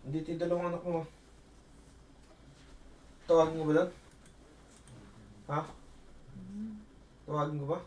Dito yung dalawang anak mo. Tawagin ko ba doon? Ha? Tawagin ko ba?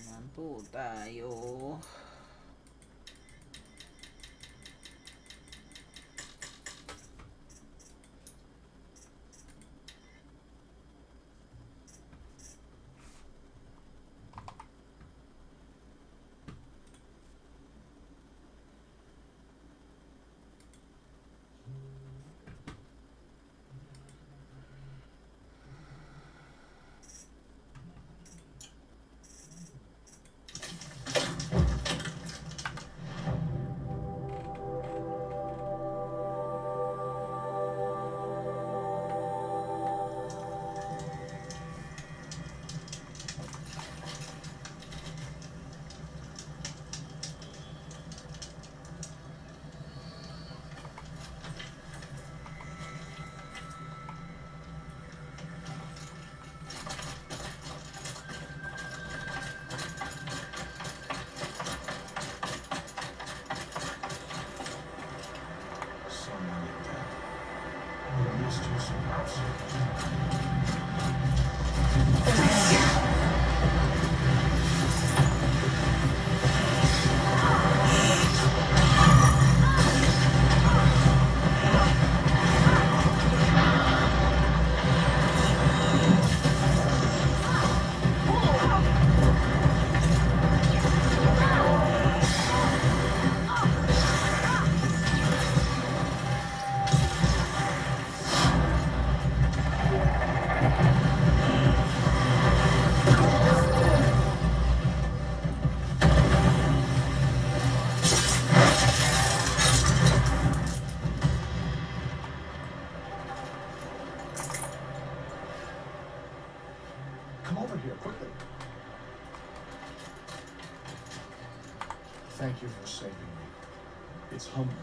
Naman po tayo. Come over here quickly. Thank you for saving me. It's humbling.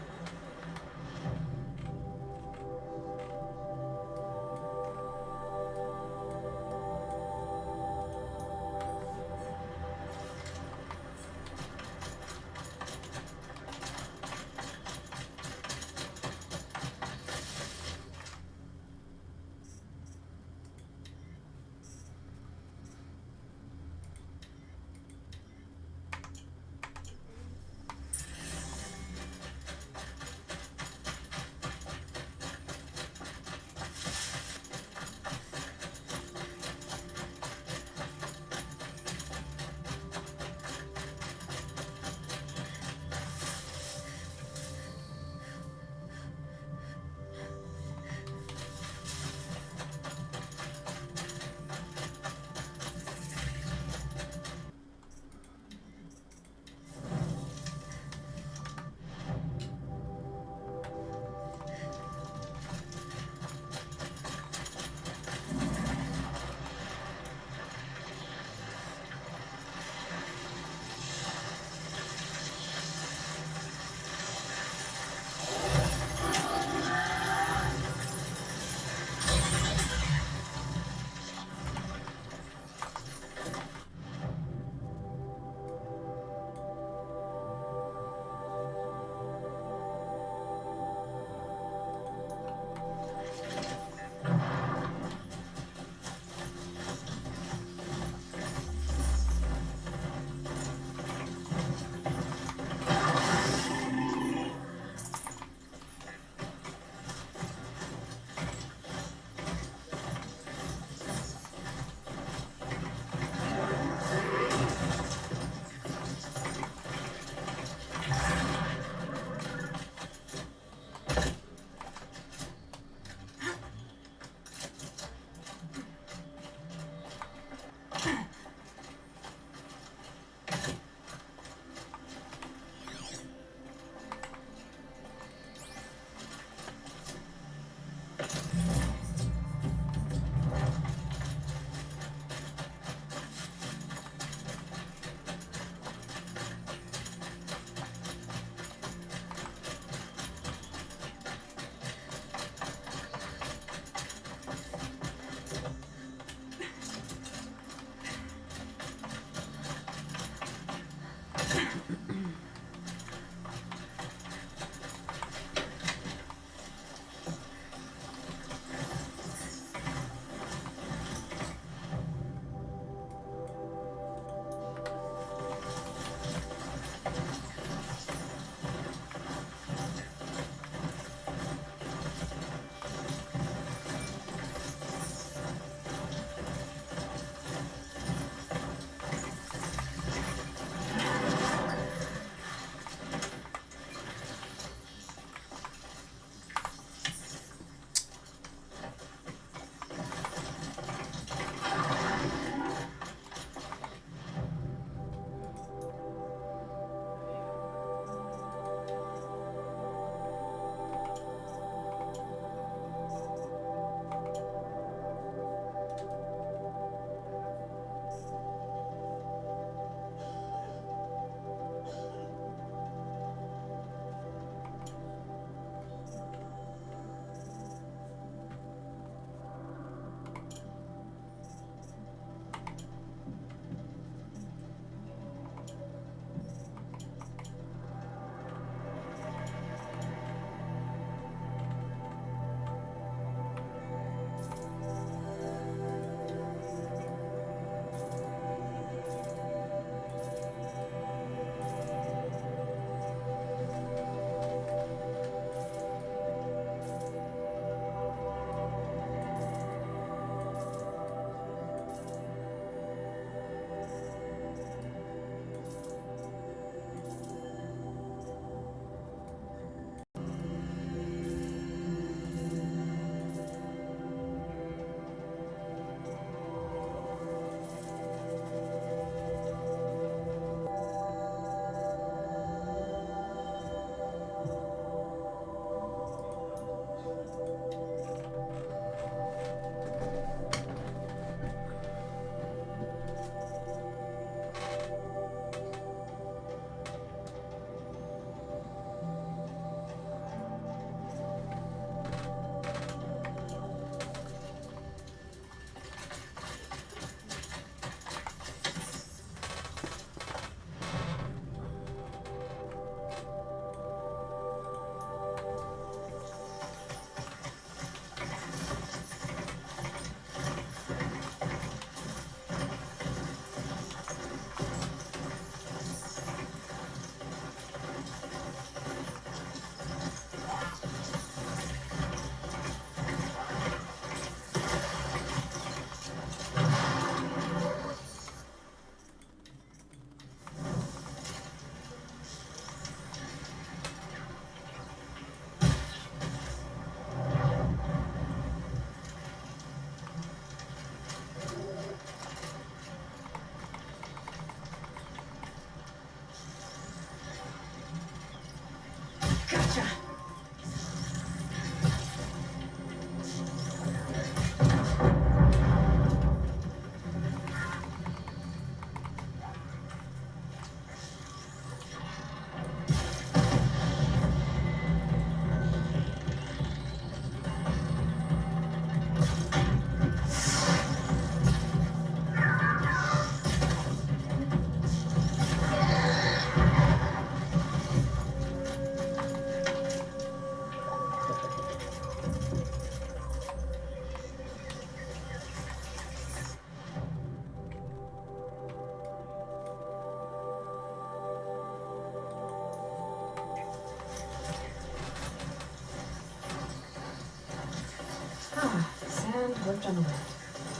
Ah, sand left on the wind.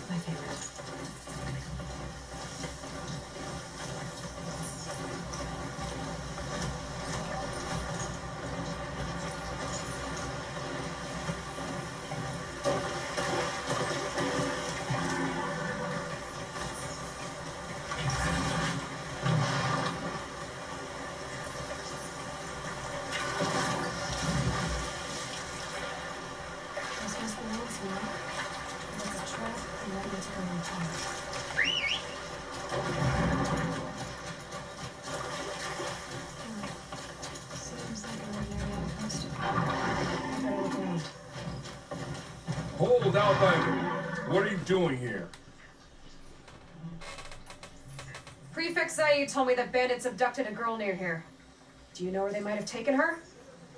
My favorite. This was the last one. There's a trap and ready to go on fire. Seems like an ordinary outpost. I better look around. Hold, Outlander! What are you doing here? Prefect Zaid told me that bandits abducted a girl near here. Do you know where they might have taken her?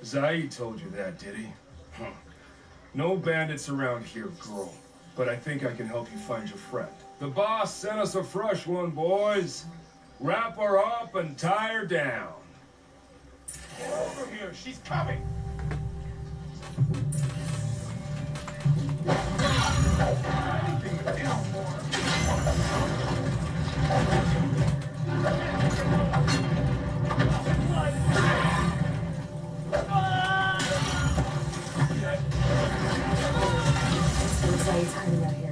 Zaid told you that, did he? Huh. No bandits around here, girl. But I think I can help you find your friend. The boss sent us a fresh one, boys. Wrap her up and tie her down. Get over here, she's coming! Anything to kill for. So Zaid's hiding out here.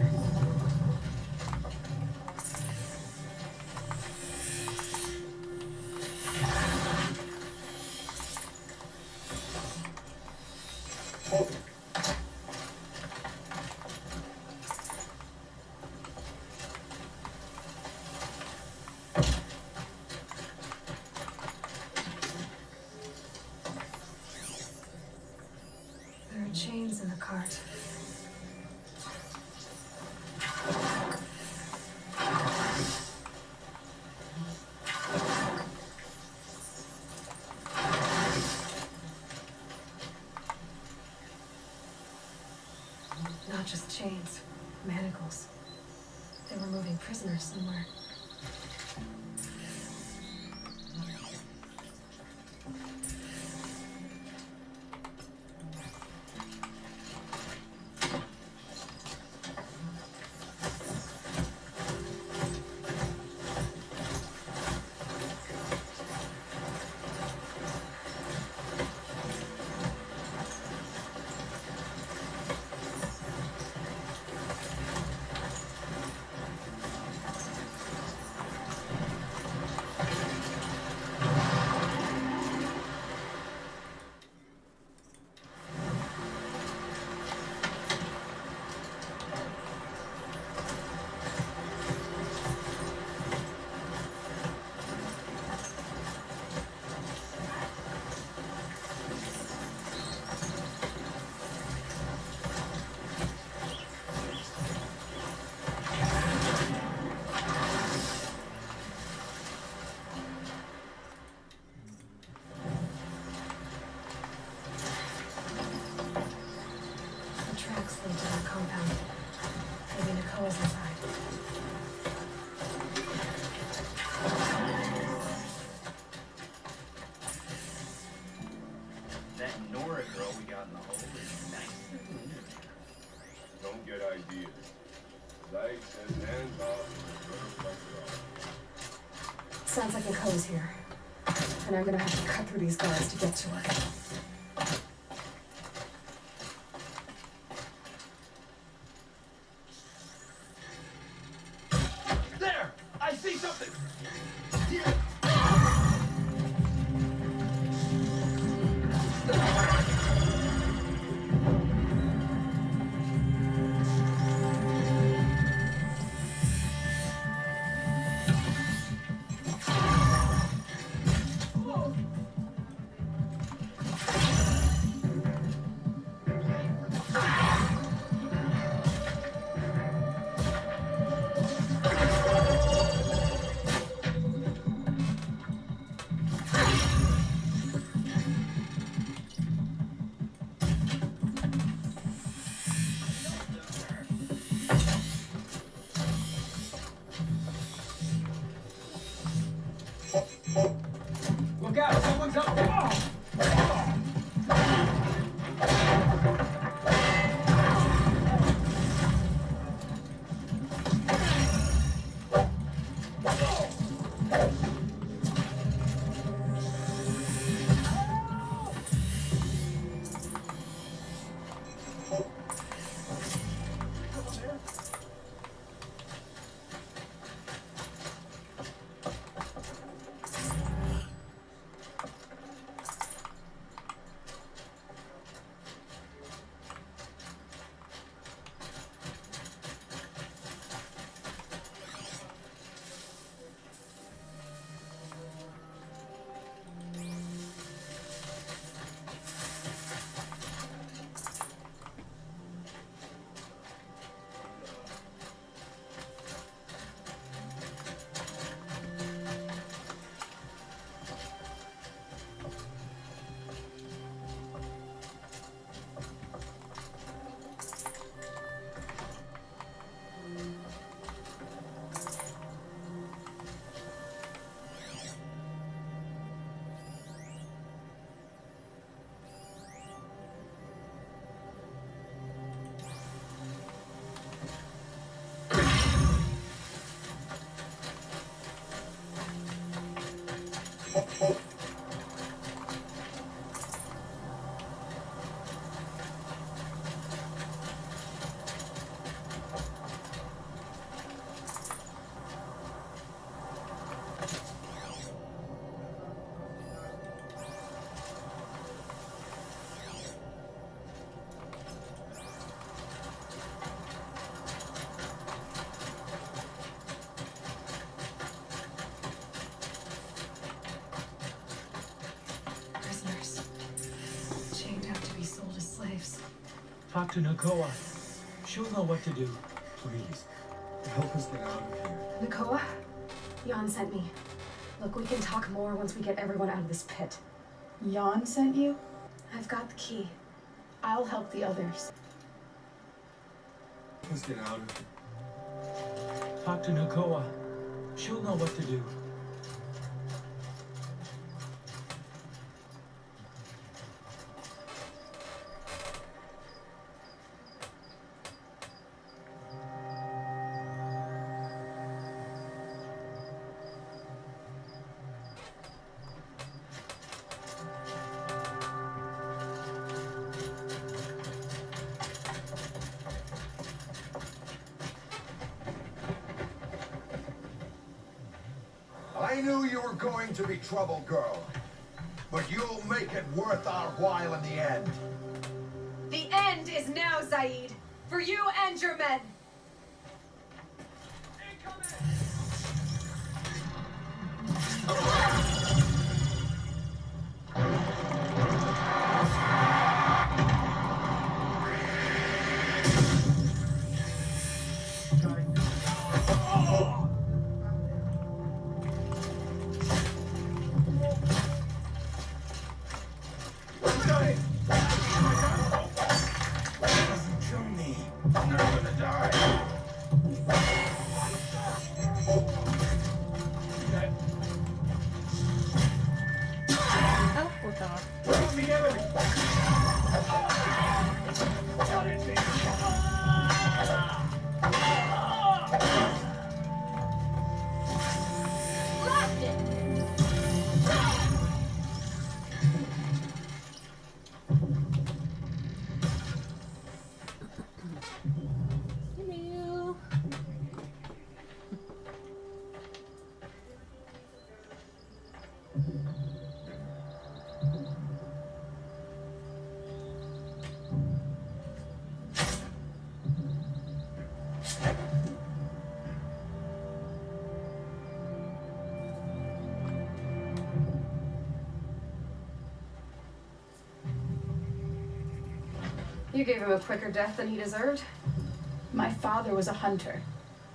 There are chains in the cart. Not just chains, manacles. They were moving prisoners somewhere. The tracks lead to that compound. Maybe Nakoa's inside. That Nora girl we got in the hole is nice. Don't get ideas. Zaid says hands off. Sounds like Nakoa's here. And I'm gonna have to cut through these guards to get to her. There! I see something! Talk to Nakoa. She'll know what to do. Please, help us get out of here. Nakoa? Jan sent me. Look, we can talk more once we get everyone out of this pit. Jan sent you? I've got the key. I'll help the others. Help us get out of here. Talk to Nakoa. She'll know what to do. I knew you were going to be trouble, girl. But you'll make it worth our while in the end. The end is now, Zaid. For you and your men. Ah, puta nga. Hello. You gave him a quicker death than he deserved. My father was a hunter.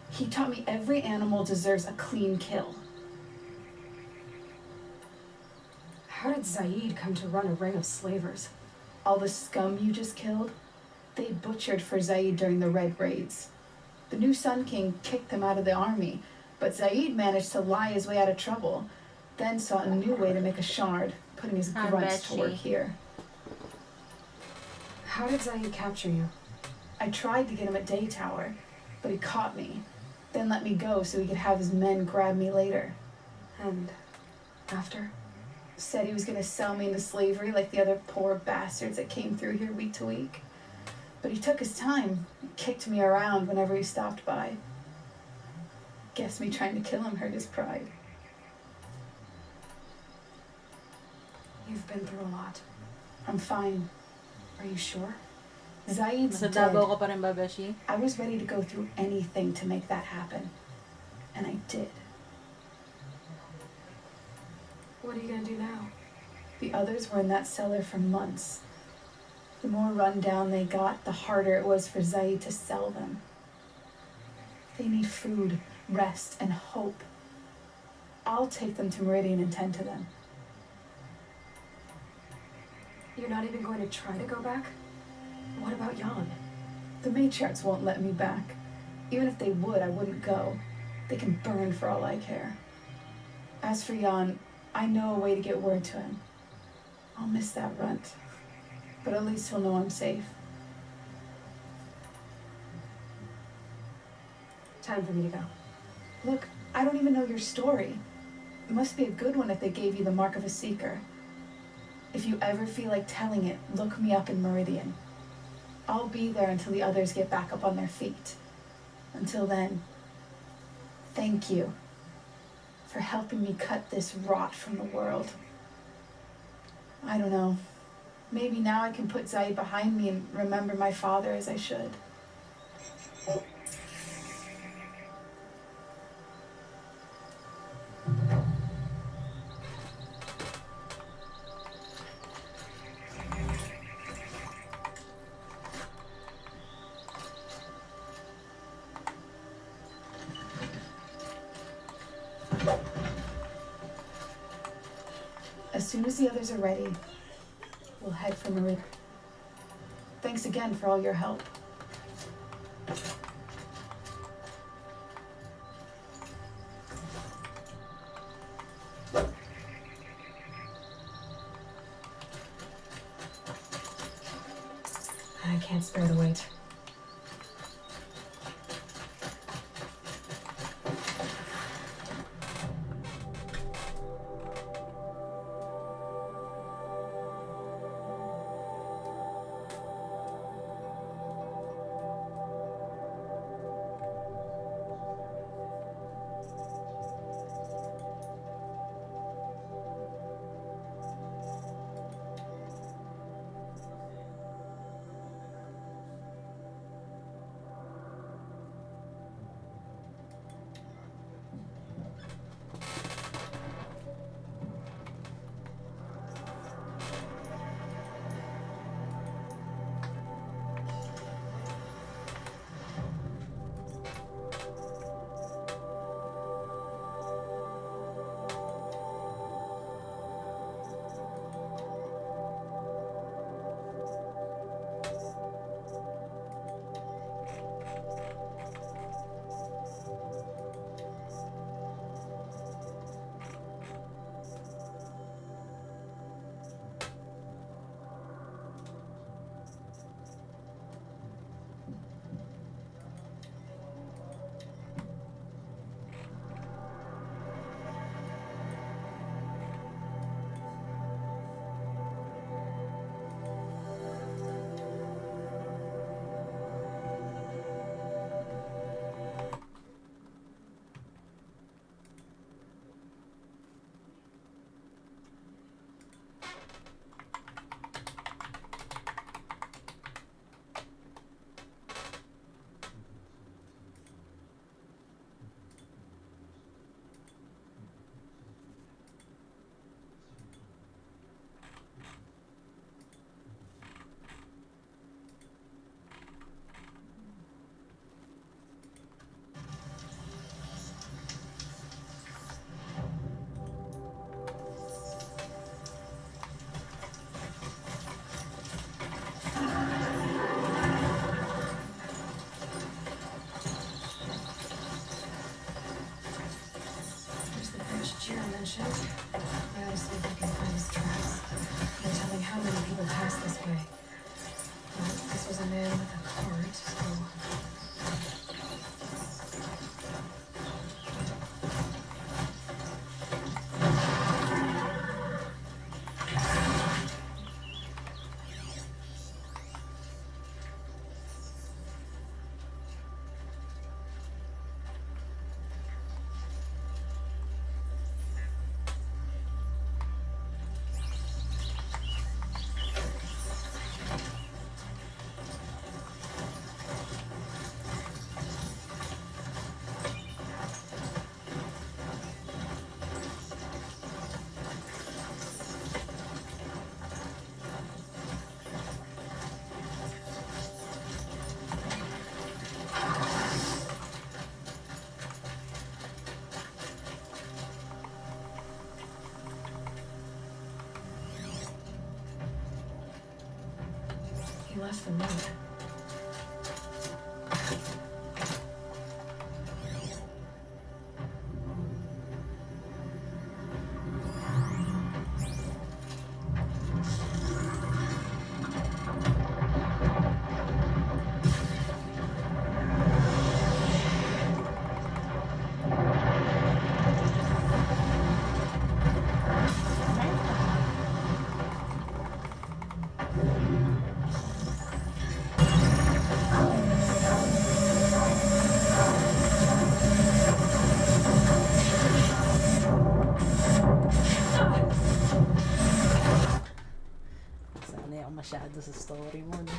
He taught me every animal deserves a clean kill. How did Zaid come to run a ring of slavers? All the scum you just killed, they butchered for Zaid during the Red Raids. The new Sun King kicked them out of the army, but Zaid managed to lie his way out of trouble, then saw a new way to make a shard, putting his I grunts bet to work she- here. How did Zaid capture you? I tried to get him at Day Tower, but he caught me, then let me go so he could have his men grab me later. And after? Said he was gonna sell me into slavery like the other poor bastards that came through here week to week. But he took his time, and kicked me around whenever he stopped by. Guess me trying to kill him hurt his pride. You've been through a lot. I'm fine. Are you sure? Zaid's Sa dead. Davao ka pa rin ba, Beshi? I was ready to go through anything to make that happen. And I did. What are you gonna do now? The others were in that cellar for months. The more run down they got, the harder it was for Zaid to sell them. They need food, rest, and hope. I'll take them to Meridian and tend to them. You're not even going to try to go back? What about Jan? The matriarchs won't let me back. Even if they would, I wouldn't go. They can burn for all I care. As for Jan, I know a way to get word to him. I'll miss that runt. But at least he'll know I'm safe. Time for me to go. Look, I don't even know your story. It must be a good one if they gave you the mark of a seeker. If you ever feel like telling it, look me up in Meridian. I'll be there until the others get back up on their feet. Until then, thank you for helping me cut this rot from the world. I don't know. Maybe now I can put Zaid behind me and remember my father as I should. soon as the others are ready, we'll head for Meridian. Thanks again for all your help. I can't spare the wait. mentioned. I gotta see if I can find his tracks. No telling how many people pass this way. Well, this was a man with a cart, so... He left the note. Sanay ako masyado sa story mo, no? No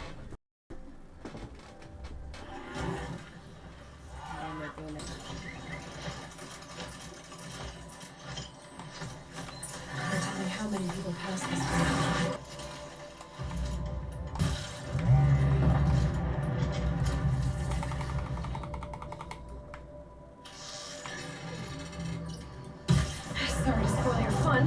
telling how many people pass this way. Sorry to spoil your fun.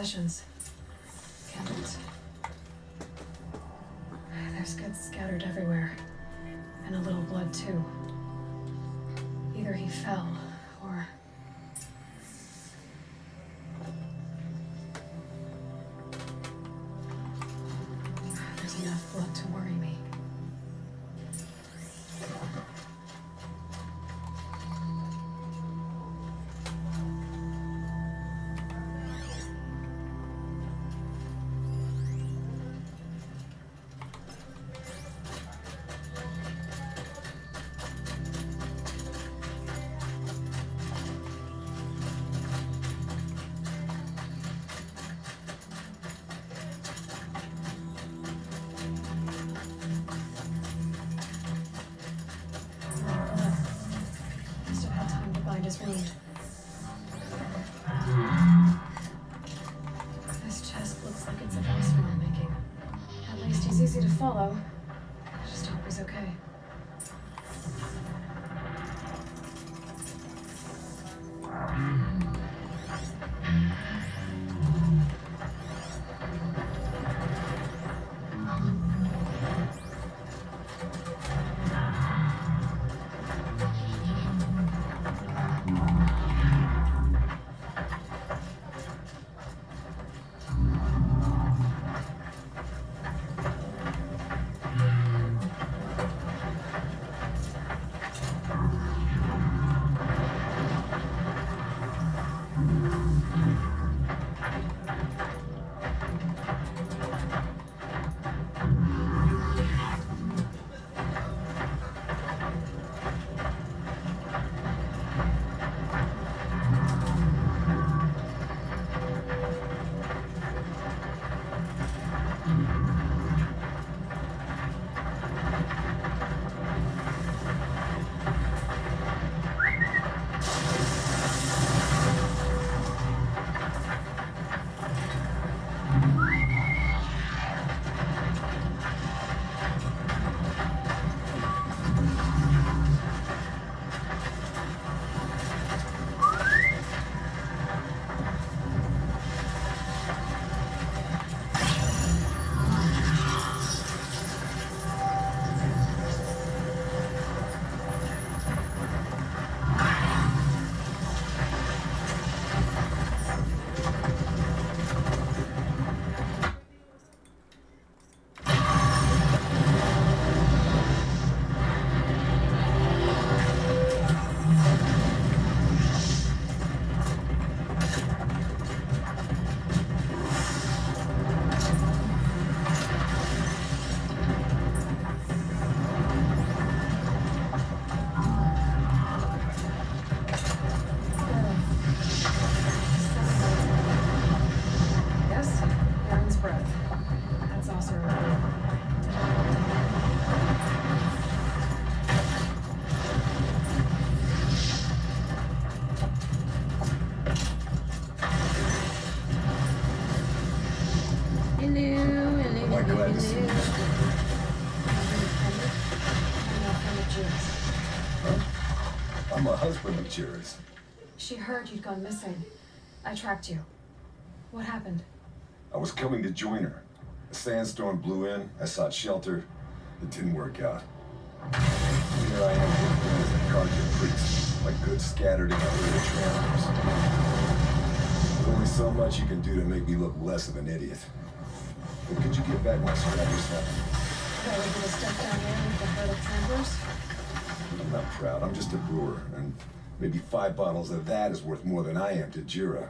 possessions. Can't. There's guts scattered everywhere. And a little blood, too. Either he fell, or... There's enough blood to worry me. Must have had time to bind his wound. This chest looks like it's a boss from the making. At least he's easy to follow. I just hope he's okay. Yes, Aaron's breath. That's also Quite glad to see you. I'm a husband of Jira's. She heard you'd gone missing. I tracked you. What happened? I was coming to join her. A sandstorm blew in. I sought shelter. It didn't work out. Here I am, as a Carja priest, my goods scattered in my little travelers. There's only so much you can do to make me look less of an idiot. But could you get back my scrap yourself? That would be the stuff down there with the herd of tramplers? I'm not proud. I'm just a brewer, and maybe 5 bottles of that is worth more than I am to Jira.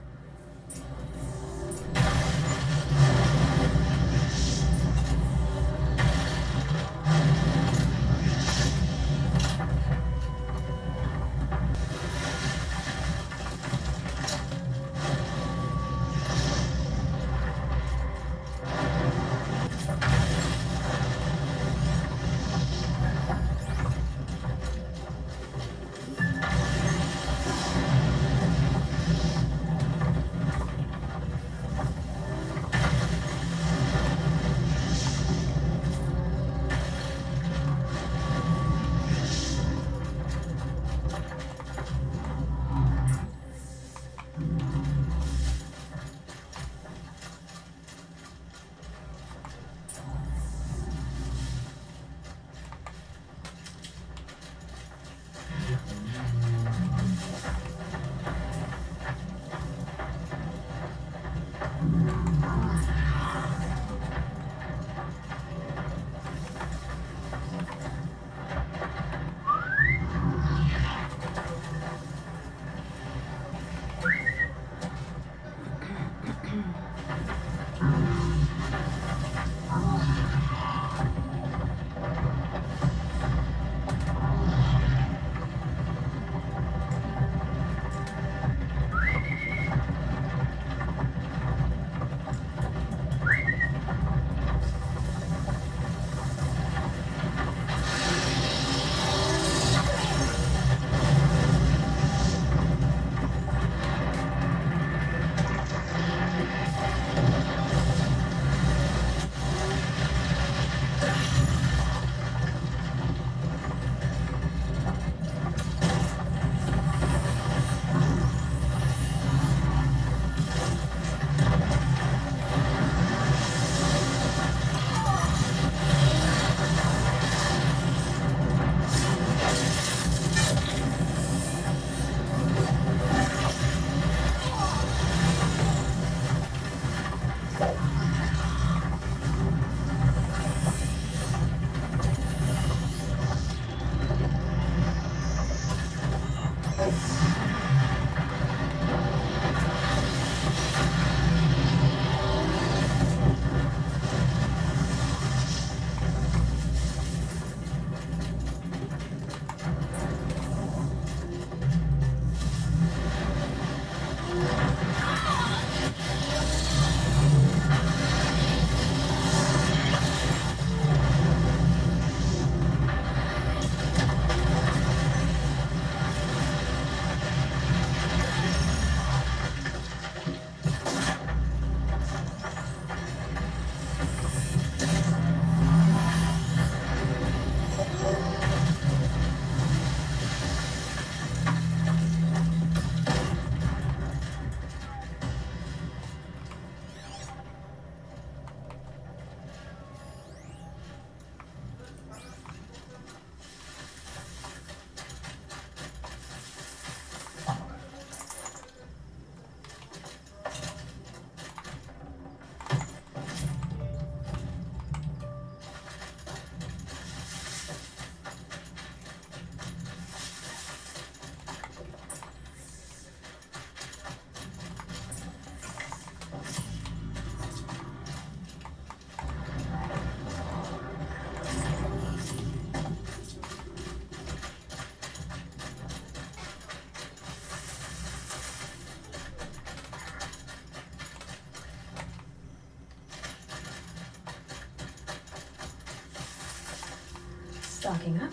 stocking up.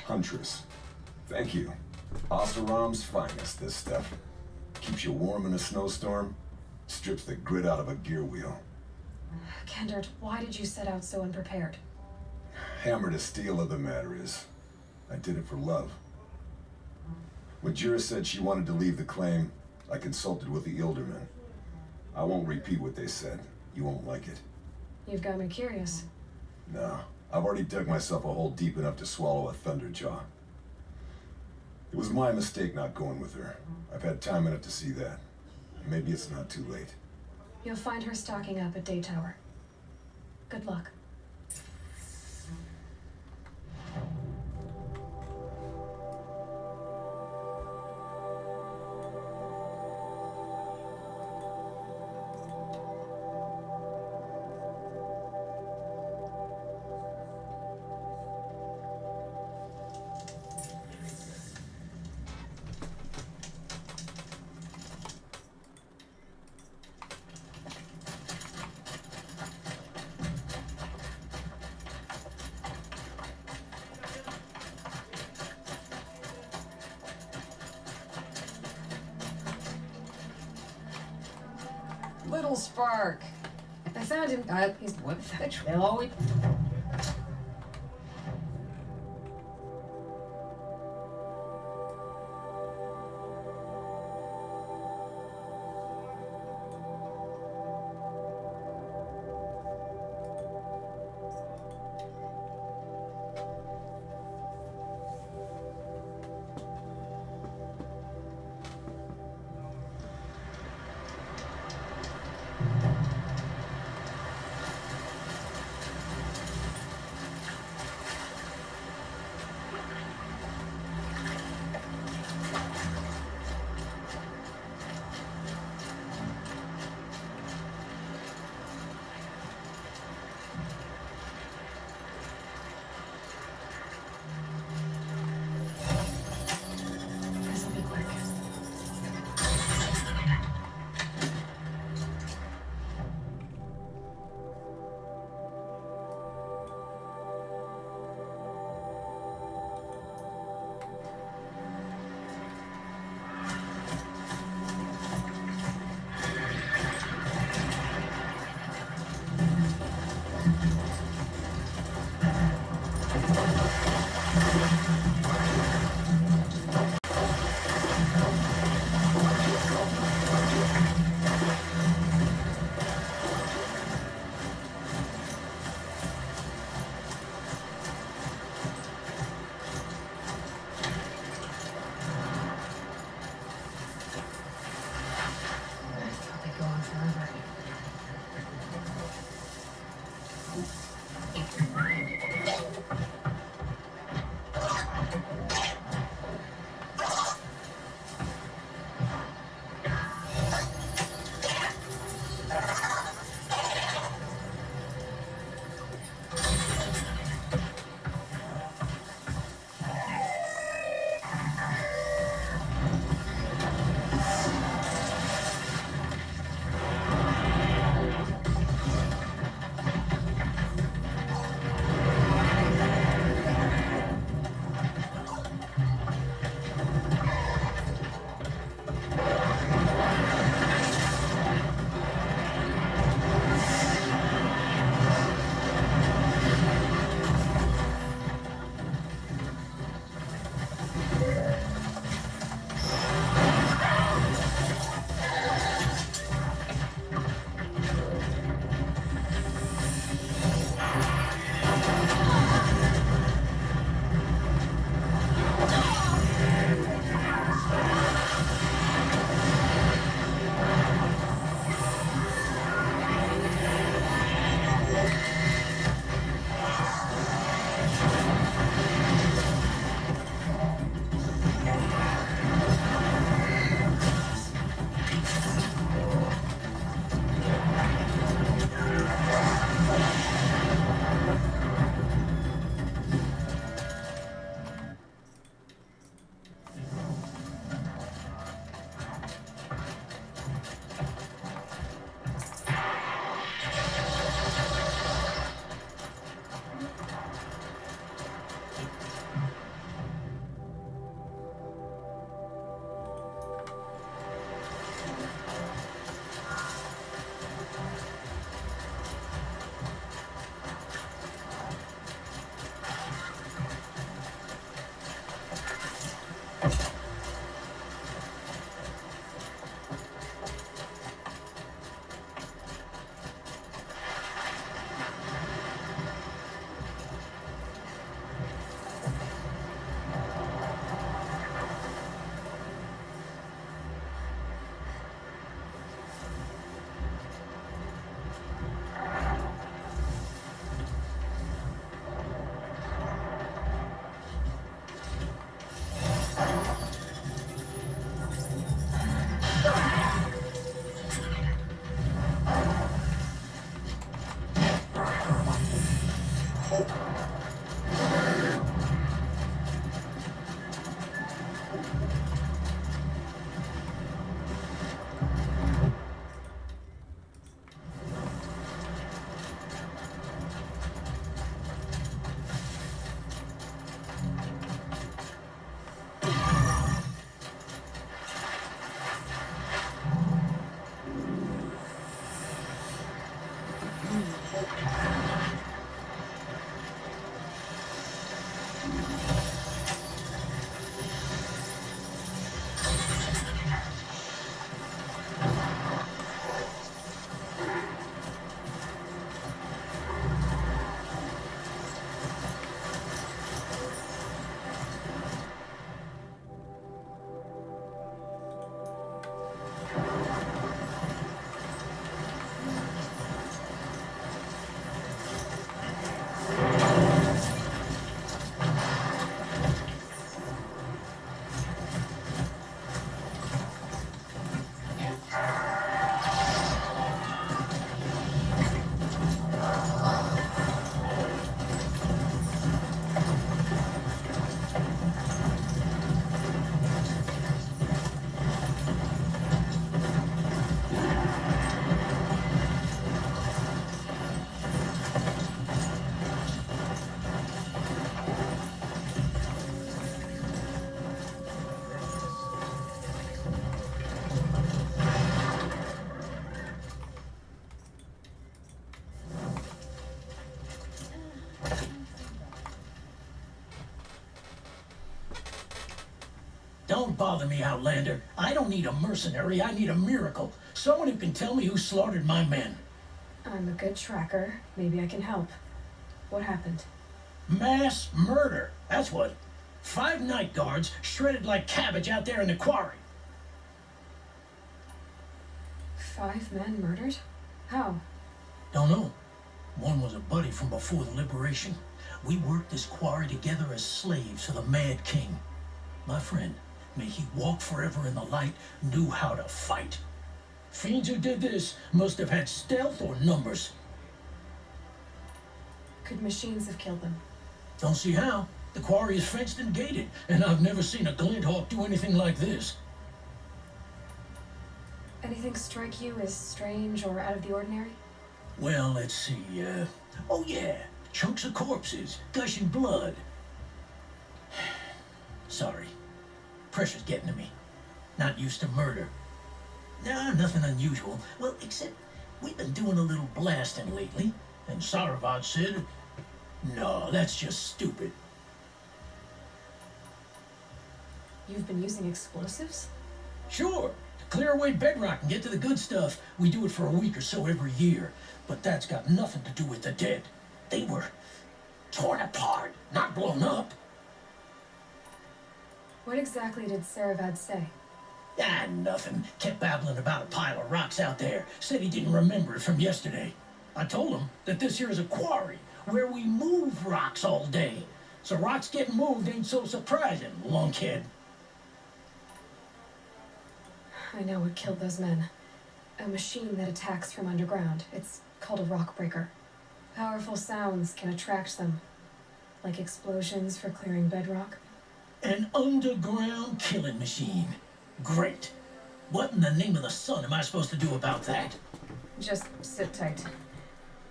Huntress. Thank you. Oseram's finest, this stuff. Keeps you warm in a snowstorm, strips the grit out of a gear wheel. Kendert, why did you set out so unprepared? Hammer to steel of the matter is, I did it for love. When Jira said she wanted to leave the claim, I consulted with the Ildermen. I won't repeat what they said. You won't like it. You've got me curious. No, I've already dug myself a hole deep enough to swallow a Thunderjaw. It was my mistake not going with her. I've had time enough to see that. Maybe it's not too late. You'll find her stocking up at Day Tower. Good luck. Little Spark. I found him. He's what? They'll always. bother me, Outlander. I don't need a mercenary, I need a miracle. Someone who can tell me who slaughtered my men. I'm a good tracker. Maybe I can help. What happened? Mass murder, that's what. 5 night guards shredded like cabbage out there in the quarry. 5 men murdered? How? Don't know. One was a buddy from before the liberation. We worked this quarry together as slaves for the Mad King. My friend, may he walk forever in the light, knew how to fight. Fiends who did this must have had stealth or numbers. Could machines have killed them? Don't see how. The quarry is fenced and gated, and I've never seen a Glinthawk do anything like this. Anything strike you as strange or out of the ordinary? Well, let's see, oh yeah, chunks of corpses, gushing blood. Sorry. Pressure's getting to me. Not used to murder. Nah, nothing unusual. Well, except we've been doing a little blasting lately, and Saravad said, no, that's just stupid. You've been using explosives? Sure. To clear away bedrock and get to the good stuff, we do it for a week or so every year. But that's got nothing to do with the dead. They were torn apart, not blown up. What exactly did Saravad say? Ah, nothing. Kept babbling about a pile of rocks out there. Said he didn't remember it from yesterday. I told him that this here is a quarry where we move rocks all day. So rocks getting moved ain't so surprising, lunkhead. I know what killed those men. A machine that attacks from underground. It's called a rock breaker. Powerful sounds can attract them. Like explosions for clearing bedrock. An underground killing machine. Great. What in the name of the sun am I supposed to do about that? Just sit tight.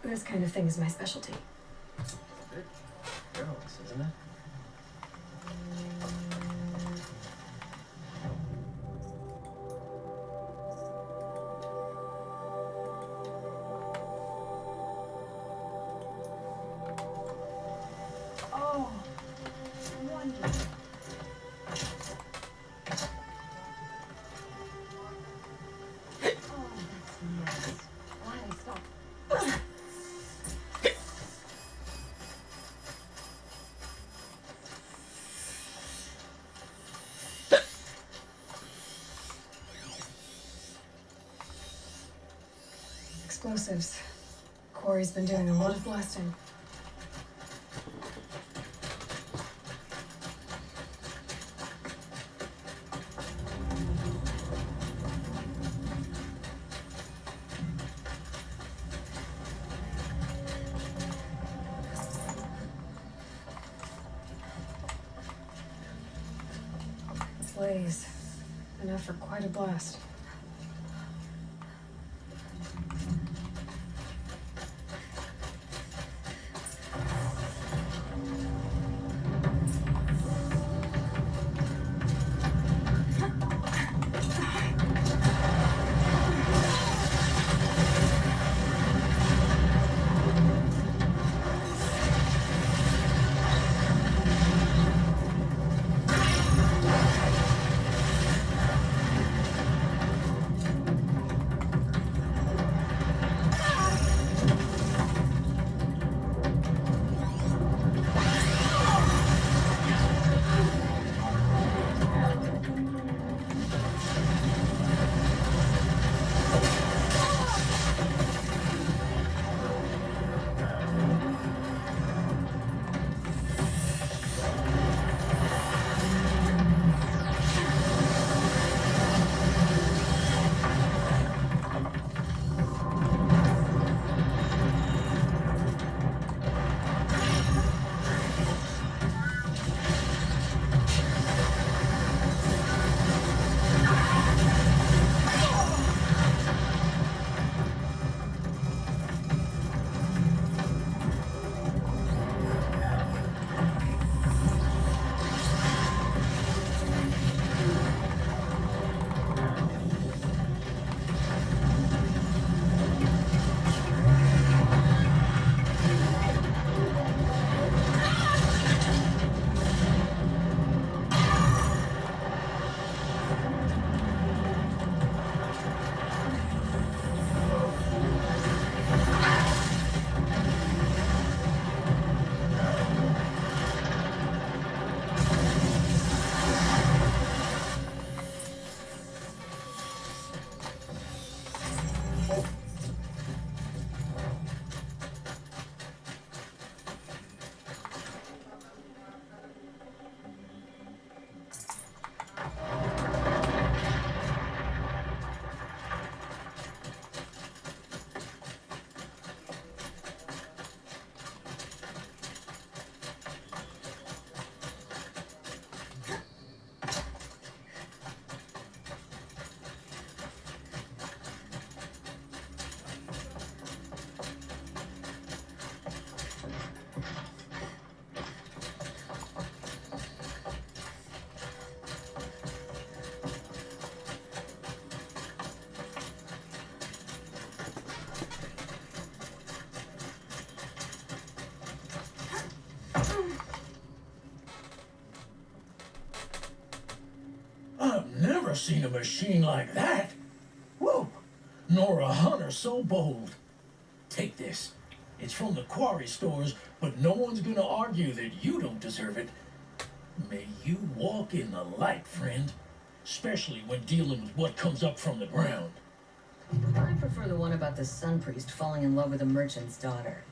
This kind of thing is my specialty. Careless, isn't it? Oh, wonderful. Oh, that's nice. Glad I stopped. Explosives. Quarry's been doing a lot of blasting. Blaze. Enough for quite a blast. seen a machine like that. Whoa! Nor a hunter so bold. Take this. It's from the quarry stores, but no one's gonna argue that you don't deserve it. May you walk in the light, friend. Especially when dealing with what comes up from the ground. I prefer the one about the sun priest falling in love with a merchant's daughter.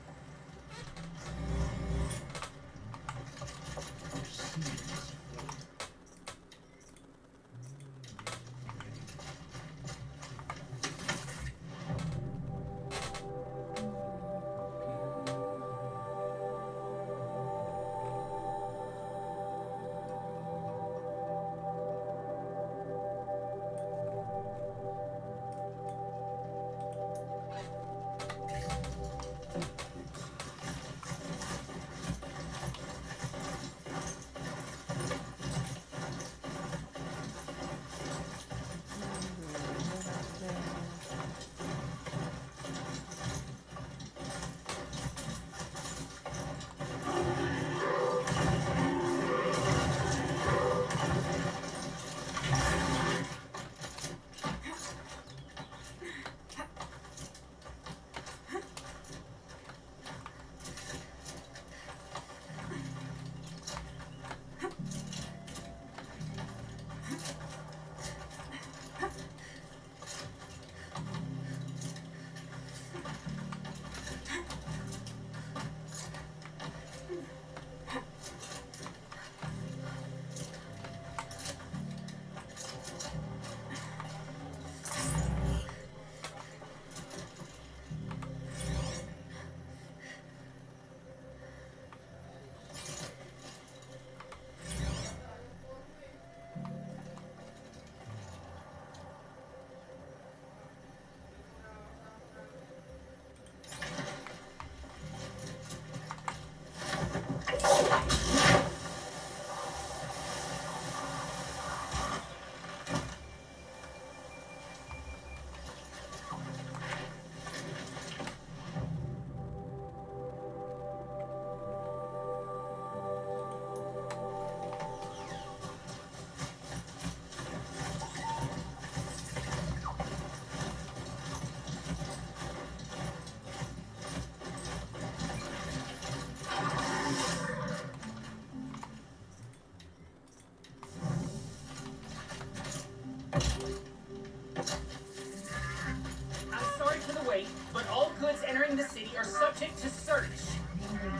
entering the city are subject to search.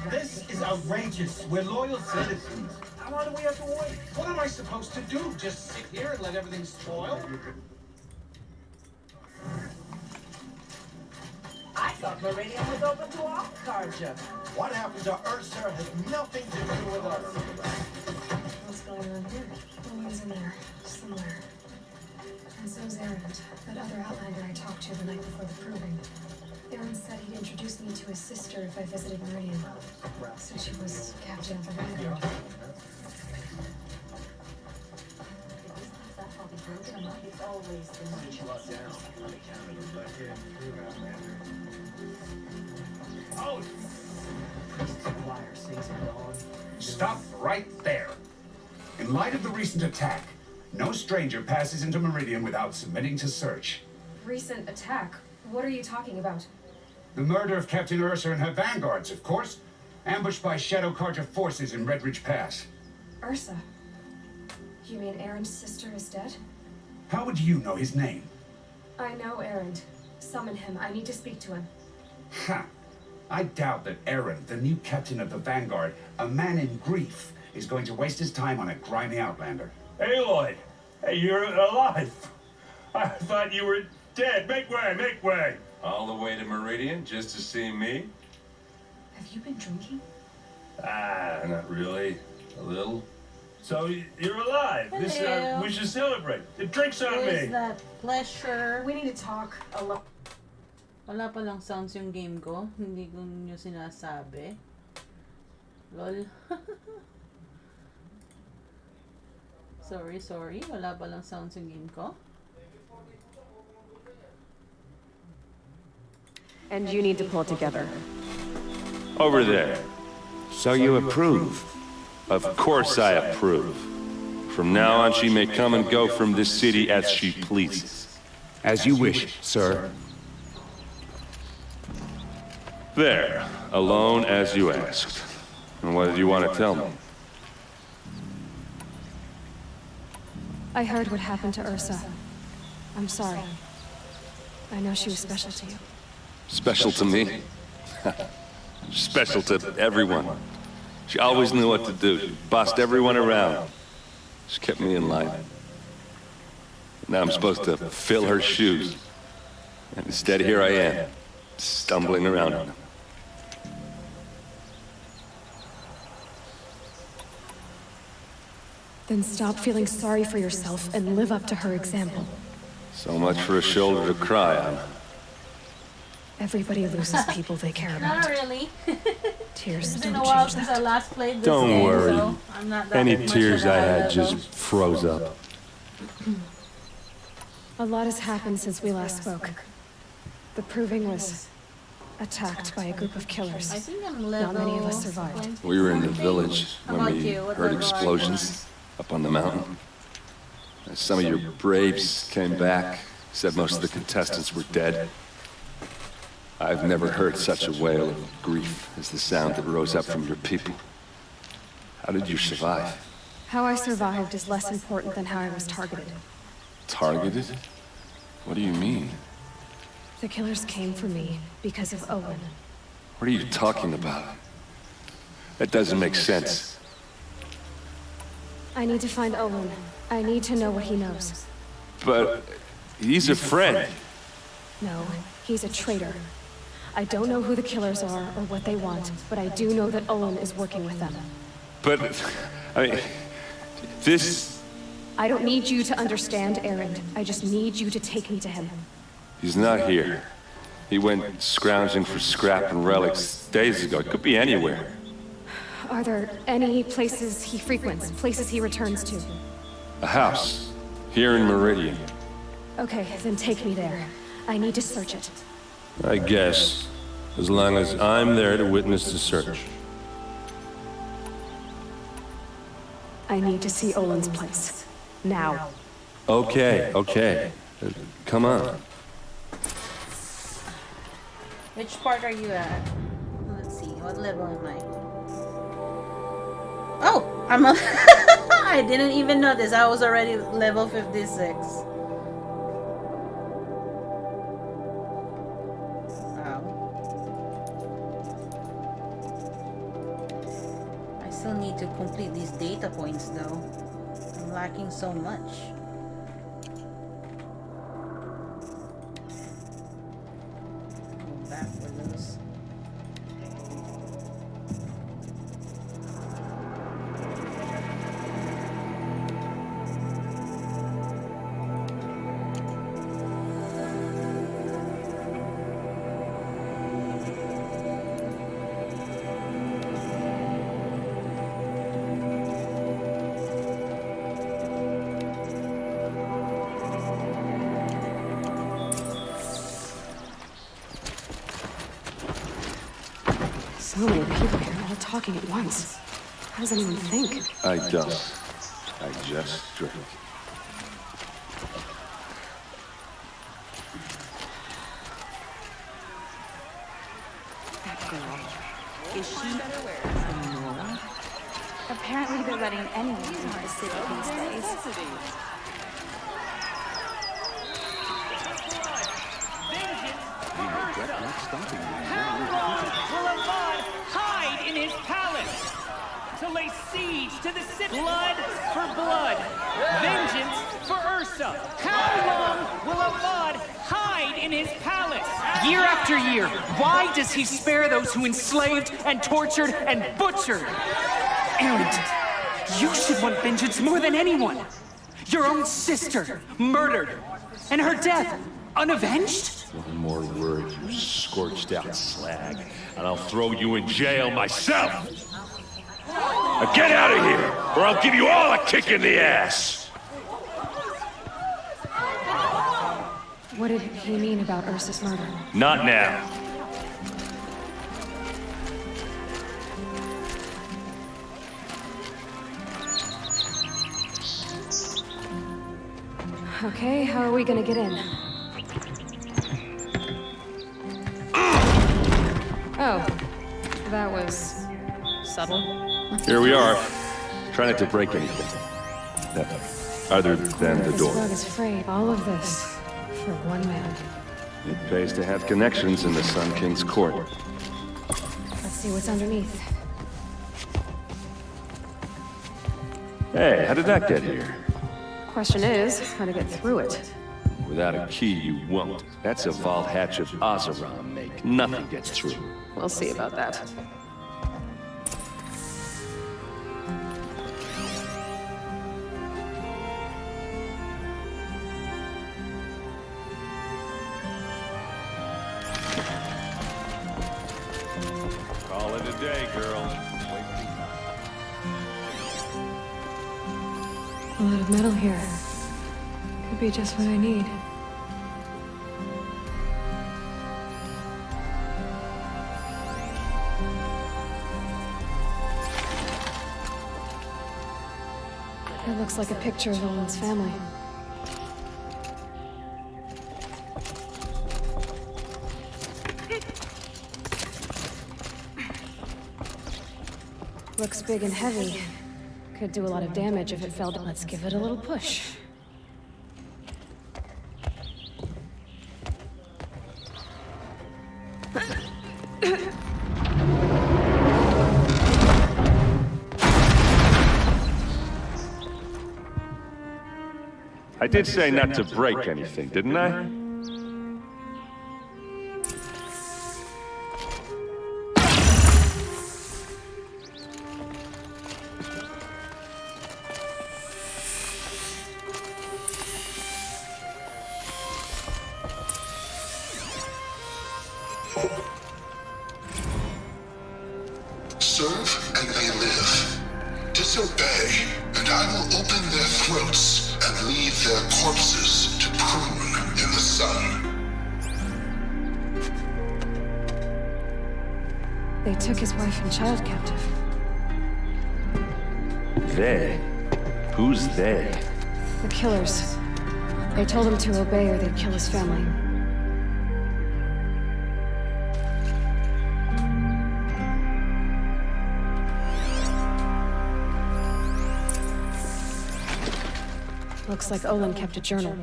This is outrageous. We're loyal citizens. How long do we have to wait? What am I supposed to do? Just sit here and let everything spoil? I thought Meridian was open to all Carja. What happened to Ursa has nothing to do with us. What's going on here? Woman's in there, somewhere. And so's Aaron, that other Outlander I talked to the night before the proving. Aaron said he'd introduce me to his sister if I visited Meridian. So she was captain of the Vanguard. Oh! Stop right there. In light of the recent attack, no stranger passes into Meridian without submitting to search. Recent attack? What are you talking about? The murder of Captain Ursa and her vanguards, of course. Ambushed by Shadow Carja forces in Redridge Pass. Ursa? You mean Aaron's sister is dead? How would you know his name? I know Aaron. Summon him. I need to speak to him. Ha! I doubt that Aaron, the new captain of the Vanguard, a man in grief, is going to waste his time on a grimy Outlander. Aloy! Hey, you're alive! I thought you were dead. Make way, make way! All the way to Meridian just to see me? Have you been drinking? Ah, Not really. A little. so you're alive. This, Hello. we should celebrate. The drink's on Is me. that pleasure? We need to talk alone. Wala pa lang sounds yung game ko. Hindi ko nyo sinasabi. Lol. sorry. Wala pa lang sounds yung game ko. And you need to pull it together. Over there. So you approve? Of course I approve. From now on, she may come and go from this city as she pleases. As you wish, sir. There, alone as you asked. And what did you want to tell me? I heard what happened to Ursa. I'm sorry. I know she was special to you. Special to me? Special to everyone. She always knew what to do. She bossed everyone around. She kept me in line. Now I'm supposed to fill her shoes. And instead, here I am, stumbling around in them. Then stop feeling sorry for yourself and live up to her example. So much for a shoulder to cry on. Everybody loses people they care about. Not really. Tears It's been don't a while change since that. I last played this Don't game, worry. so I'm not that Any much tears of a I had level. just froze up. A lot has happened since we last spoke. The Proving was attacked by a group of killers. I think I'm Not many of us survived. 20. We were in the village How when about we you? What heard level are you explosions up on the mountain. Some of your braves came back, said most of the contestants were dead. I've never heard such a wail of grief as the sound that rose up from your people. How did you survive? How I survived is less important than how I was targeted. Targeted? What do you mean? The killers came for me because of Owen. What are you talking about? That doesn't make sense. I need to find Owen. I need to know what he knows. But he's a friend. No, he's a traitor. I don't know who the killers are or what they want, but I do know that Owen is working with them. But, I mean, this... I don't need you to understand, Erend. I just need you to take me to him. He's not here. He went scrounging for scrap and relics days ago. It could be anywhere. Are there any places he frequents, places he returns to? A house, here in Meridian. Okay, then take me there. I need to search it. I guess, as long as I'm there to witness the search. I need to see Owen's place. Now. Okay, okay. Come on. Which part are you at? Let's see, what level am I? Oh, I'm a I didn't even notice. I was already level 56. Wow. I still need to complete these data points though. I'm lacking so much. Go back for those. So many people here, all talking at once. How does anyone think? I don't. I just drink. That girl. Is she Nora? Apparently they're letting anyone into the city these days. How long will Avad hide in his palace? To lay siege to the city. Blood for blood. Vengeance for Ursa. How long will Avad hide in his palace? Year after year, why does he spare those who enslaved and tortured and butchered? Erend, you should want vengeance more than anyone. Your own sister, murdered, and her death, unavenged? One more word, you scorched out slag, and I'll throw you in jail myself! Now get out of here, or I'll give you all a kick in the ass! What did he mean about Ursa's murder? Not now. Okay, how are we gonna get in? Oh, that was subtle. Here we are. Try not to break anything. Other than the This door. rug is frayed. All of this for one man. It pays to have connections in the Sun King's court. Let's see what's underneath. Hey, how did that get here? Question is, how to get through it. Without a key, you won't. That's a vault hatch of Oseram make. Nothing gets through. We'll see about that. Call it a day, girl. A lot of metal here. Could be just what I need. It looks like a picture of Owen's family. Looks big and heavy. Could do a lot of damage if it fell down. Let's give it a little push. I did say not to break anything, didn't I? Serve and they live. Disobey, and I will open their throats and leave their corpses to prune in the sun. They took his wife and child captive. They? Who's they? The killers. They told him to obey or they'd kill his family. Looks like Olin kept a journal.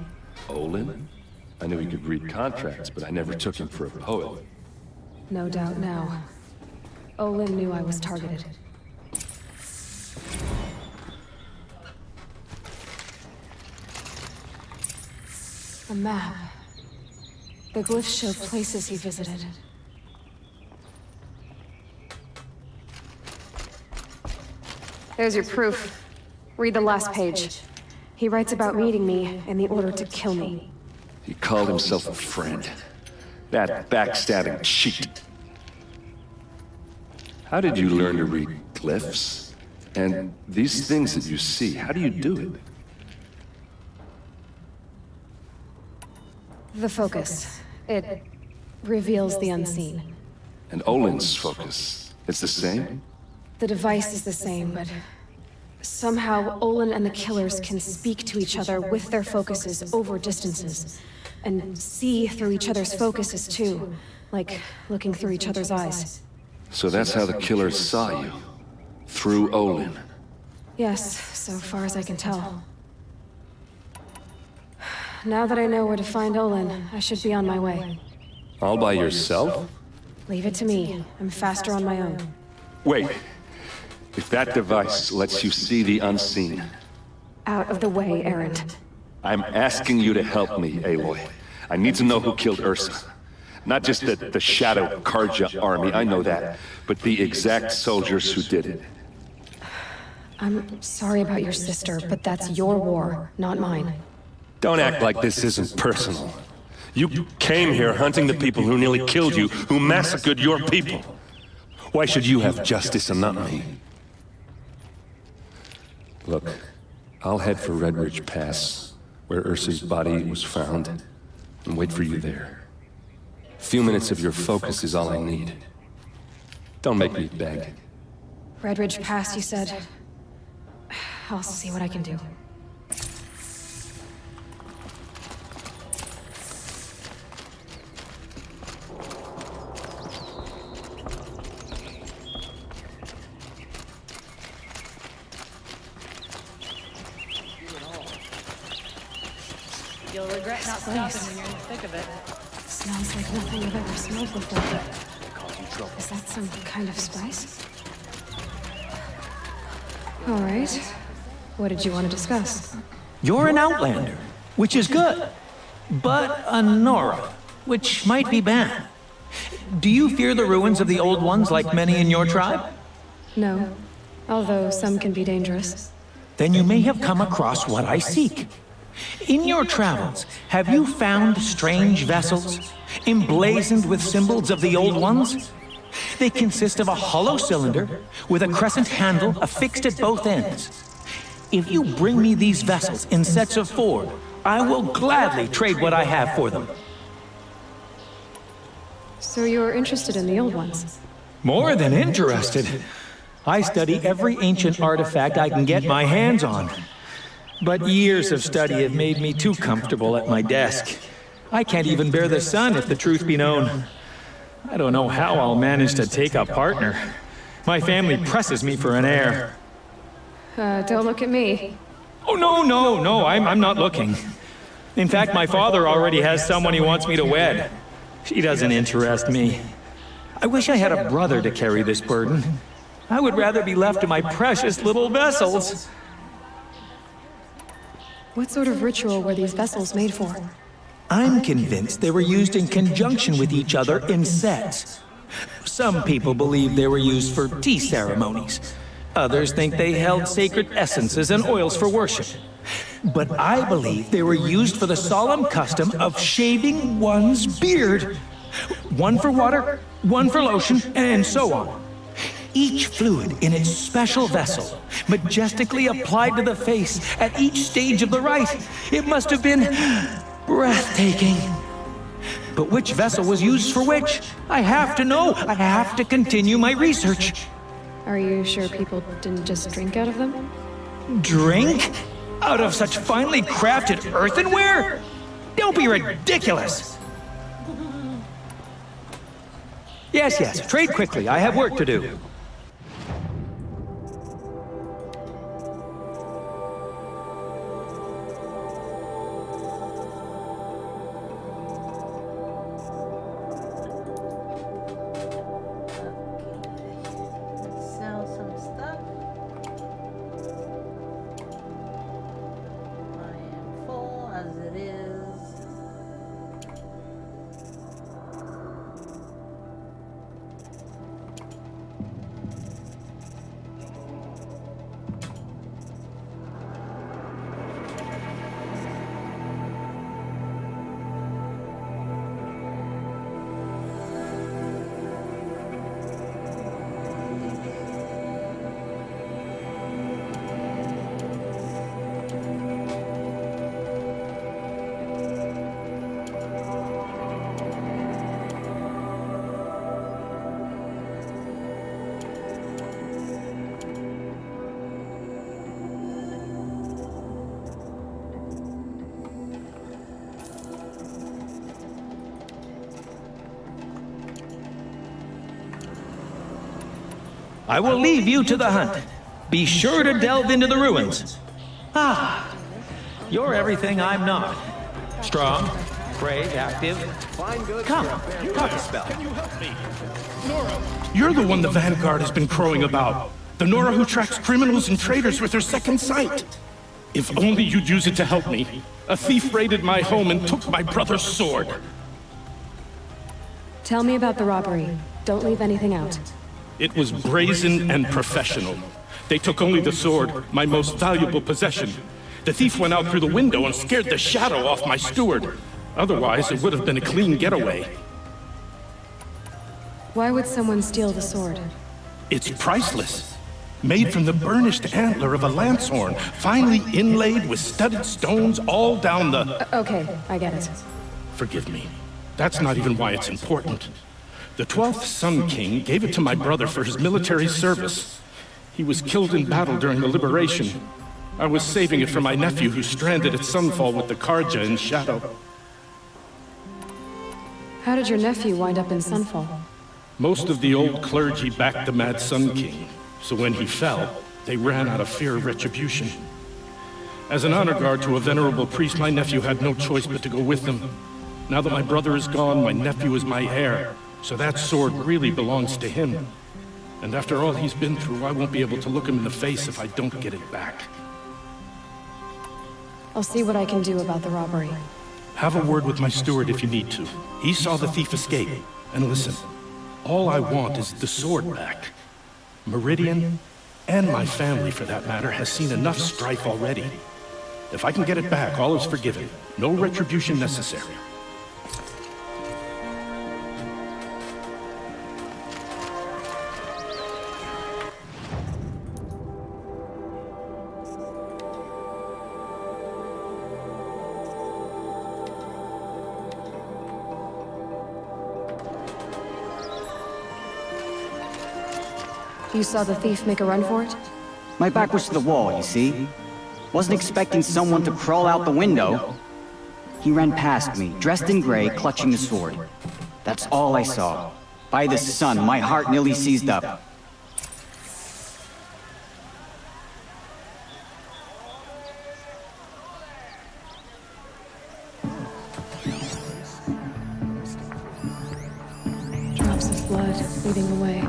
Olin? I knew he could read contracts, but I never took him for a poet. No doubt now. Olin knew I was targeted. A map. The glyphs show places he visited. There's your proof. Read the last page. He writes about meeting me and the order to kill me. He called himself a friend. That backstabbing cheat. How did you learn to read glyphs? And these things that you see, how do you do it? The focus. It reveals the unseen. And Olin's focus, it's the same? The device is the same, but somehow Olin and the killers can speak to each other with their focuses over distances. And see through each other's focuses too, like looking through each other's eyes. So that's how the killers saw you? Through Olin? Yes, so far as I can tell. Now that I know where to find Olin, I should be on my way. All by yourself? Leave it to me. I'm faster on my own. Wait. If that device lets you see the unseen... Out of the way, Erend. I'm asking you to help me, Aloy. I need to know who killed Ursa. Not just the Shadow Karja army, I know that, but the exact soldiers who did it. I'm sorry about your sister, but that's your war, not mine. Don't act like this isn't personal. You came here hunting the people who nearly killed you, who massacred your people. Why should you have justice and not me? Look, I'll head for Red Ridge Pass, where Ursa's body was found, and wait for you there. A few minutes of your focus is all I need. Don't make me beg. Red Ridge Pass, you said? I'll see what I can do. You'll regret not stopping when you're in the thick of it. Smells like nothing I've ever smelled before. Is that some kind of spice? All right. What did you want to discuss? You're an outlander, which is good. But a Nora, which might be bad. Do you fear the ruins of the old ones like many in your tribe? No. Although some can be dangerous. Then you may have come across what I seek. In your travels, have you found strange vessels, emblazoned with symbols of the old ones? They consist of a hollow cylinder with a crescent handle affixed at both ends. If you bring me these vessels in sets of 4, I will gladly trade what I have for them. So you're interested in the old ones? More than interested. I study every ancient artifact I can get my hands on. But years of study have made me too comfortable at my desk. I can't even bear the sun, if the truth be known. I don't know how I'll manage to take a partner. My family presses me for an heir. Don't look at me. Oh, no, I'm not looking. In fact, my father already has someone he wants me to wed. She doesn't interest me. I wish I had a brother to carry this burden. I would rather be left to my precious little vessels. What sort of ritual were these vessels made for? I'm convinced they were used in conjunction with each other in sets. Some people believe they were used for tea ceremonies. Others think they held sacred essences and oils for worship. But I believe they were used for the solemn custom of shaving one's beard. One for water, one for lotion, and so on. Each fluid in its special vessel, majestically applied to the face at each stage of the rite. It must have been breathtaking. But which vessel was used for which? I have to know. I have to continue my research. Are you sure people didn't just drink out of them? Drink? Out of such finely crafted earthenware? Don't be ridiculous. Yes, trade quickly. I have work to do. Sell some stuff. I am full as it is. I will leave you to the hunt. Be sure to delve into the ruins. Ah, you're everything I'm not. Strong, brave, active. Come, talk a spell. You're the one the Vanguard has been crowing about. The Nora who tracks criminals and traitors with her second sight. If only you'd use it to help me. A thief raided my home and took my brother's sword. Tell me about the robbery. Don't leave anything out. It was brazen and professional. They took only the sword, my most valuable possession. The thief went out through the window and scared the shadow off my steward. Otherwise, it would have been a clean getaway. Why would someone steal the sword? It's priceless. Made from the burnished antler of a lancehorn, finely inlaid with studded stones all down the... Okay, I get it. Forgive me. That's not even why it's important. The 12th Sun King gave it to my brother for his military service. He was killed in battle during the liberation. I was saving it for my nephew who's stranded at Sunfall with the Karja in Shadow. How did your nephew wind up in Sunfall? Most of the old clergy backed the Mad Sun King, so when he fell, they ran out of fear of retribution. As an honor guard to a venerable priest, my nephew had no choice but to go with them. Now that my brother is gone, my nephew is my heir, so that sword really belongs to him. And after all he's been through, I won't be able to look him in the face if I don't get it back. I'll see what I can do about the robbery. Have a word with my steward if you need to. He saw the thief escape. And listen, all I want is the sword back. Meridian, and my family for that matter, has seen enough strife already. If I can get it back, all is forgiven. No retribution necessary. You saw the thief make a run for it? My back was to the wall, you see? Wasn't expecting someone to crawl out the window. He ran past me, dressed in gray, clutching the sword. That's all I saw. By the sun, my heart nearly seized up. Drops of blood leading the way.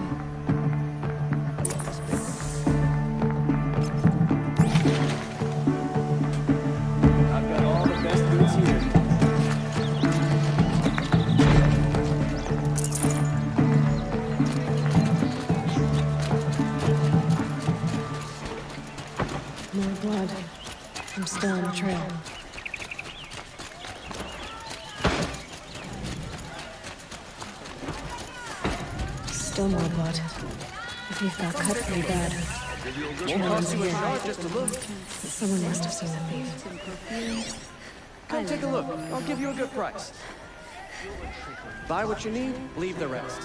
I'm still on the trail. Still more blood. The thief got cut pretty bad. Trail ends here. Someone must have seen the thief. Come take a look. I'll give you a good price. Buy what you need, leave the rest.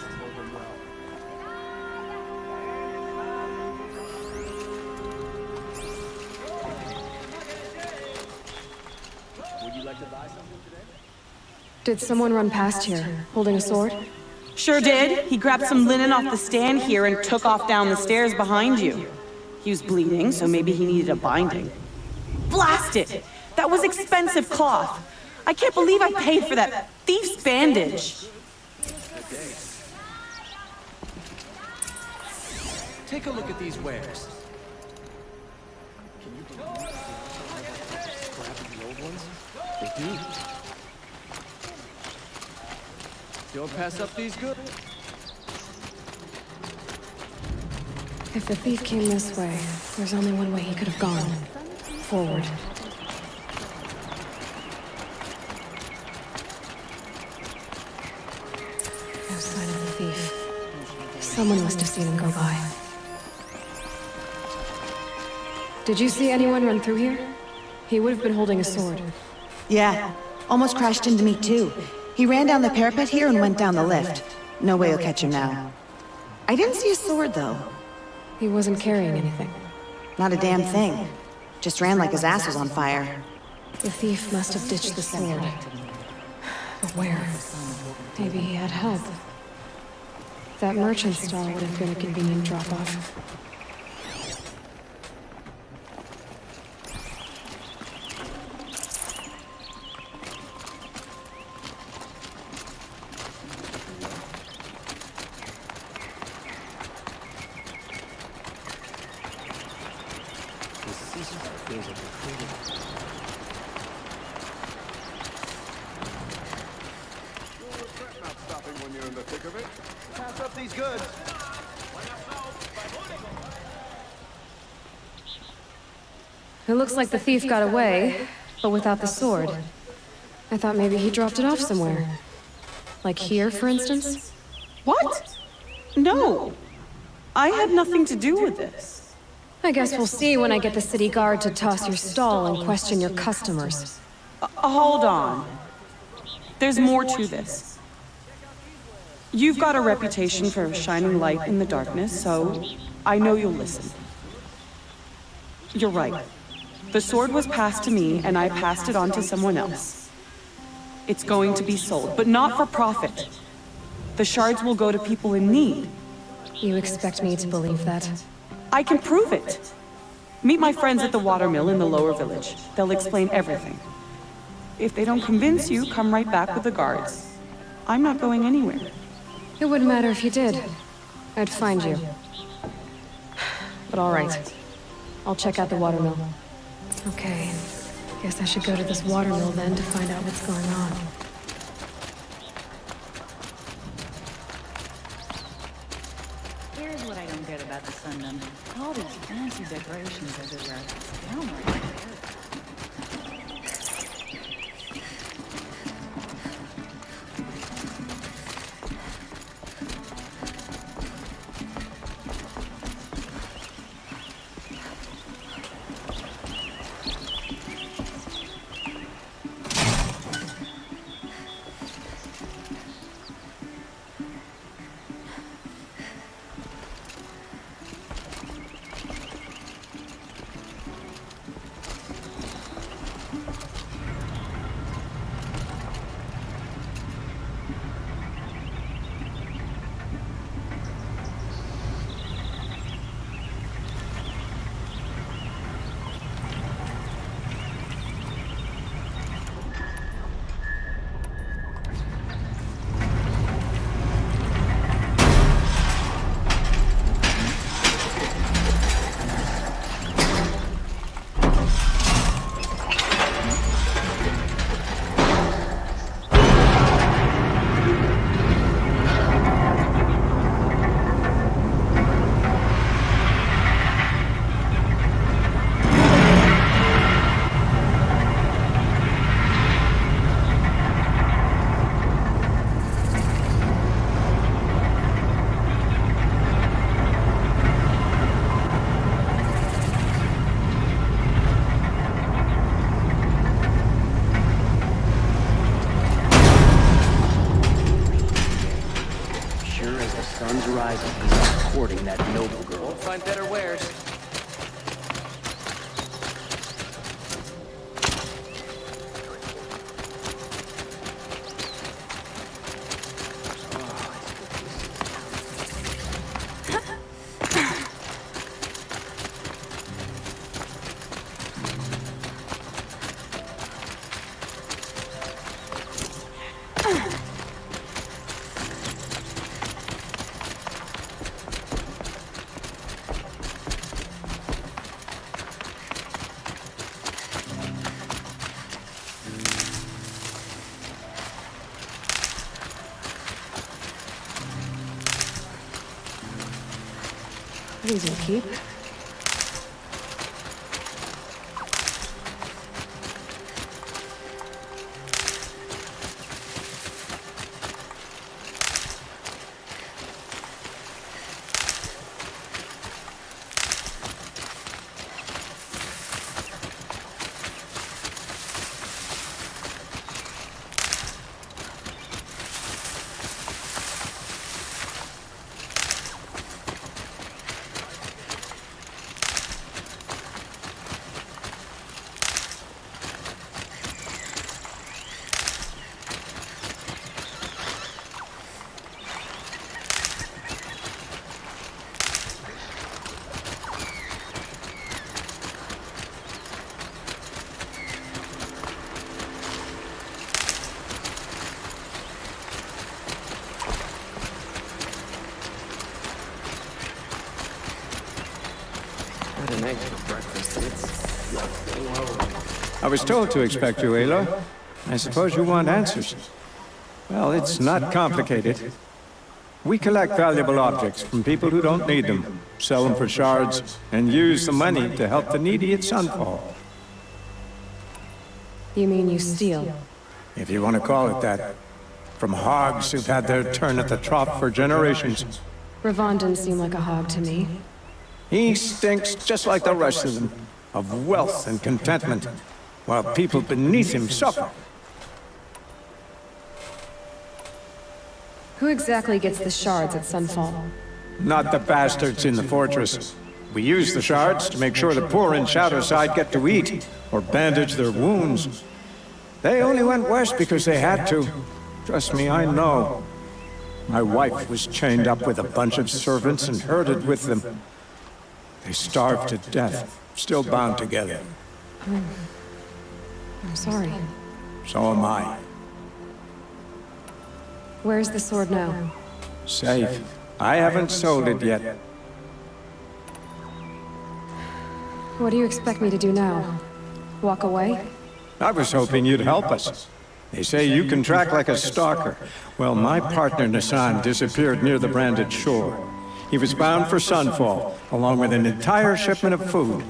Did someone run past here, holding a sword? Sure did. He grabbed some linen off the stand here and took off down the stairs behind you. He was bleeding, so maybe he needed a binding. Blast it! That was expensive cloth. I can't believe I paid for that thief's bandage. Take a look at these wares. Can you believe scrapping the old ones? They do. Don't pass up these goods. If the thief came this way, there's only one way he could have gone. Forward. No sign of the thief. Someone must have seen him go by. Did you see anyone run through here? He would have been holding a sword. Yeah, almost crashed into me too. He ran down the parapet here and went down the lift. No way you'll catch him now. I didn't see a sword though. He wasn't carrying anything. Not a damn thing. Just ran like his ass was on fire. The thief must have ditched the sword. But where? Maybe he had help. That merchant stall would have been a convenient drop-off. It looks like the thief got away, but without the sword. I thought maybe he dropped it off somewhere. Like here, for instance? What? No. I had nothing to do with this. I guess we'll see when I get the city guard to toss your stall and question your customers. Hold on. There's more to this. You've got a reputation for shining light in the darkness, so I know you'll listen. You're right. The sword was passed to me, and I passed it on to someone else. It's going to be sold, but not for profit. The shards will go to people in need. You expect me to believe that? I can prove it. Meet my friends at the watermill in the lower village. They'll explain everything. If they don't convince you, come right back with the guards. I'm not going anywhere. It wouldn't matter if you did. I'd find you. But all right. I'll check out the watermill. Okay. Guess I should go to this watermill then to find out what's going on. Here's what I don't get about the Sundom. All these fancy decorations everywhere. Downright terrible. Courting that noble girl. Won't find better wares. These will keep. An egg for breakfast. I was told to expect you, Aloy. I suppose you want answers. Well, it's not complicated. We collect valuable objects from people who don't need them, sell them for shards, and use the money to help the needy at Sunfall. You mean you steal? If you want to call it that. From hogs who've had their turn at the trough for generations. Ravon didn't seem like a hog to me. He stinks just like the rest of them, of wealth and contentment, while people beneath him suffer. Who exactly gets the shards at Sunfall? Not the bastards in the fortress. We use the shards to make sure the poor in Shadowside get to eat, or bandage their wounds. They only went west because they had to. Trust me, I know. My wife was chained up with a bunch of servants and herded with them. They starved to death. Still bound together. I'm sorry. So am I. Where's the sword now? Safe. I haven't sold it yet. What do you expect me to do now? Walk away? I was hoping you'd help us. They say you can track like a stalker. Well, my partner Nassan disappeared near the branded shore. He was bound for Sunfall, along with an entire shipment of food.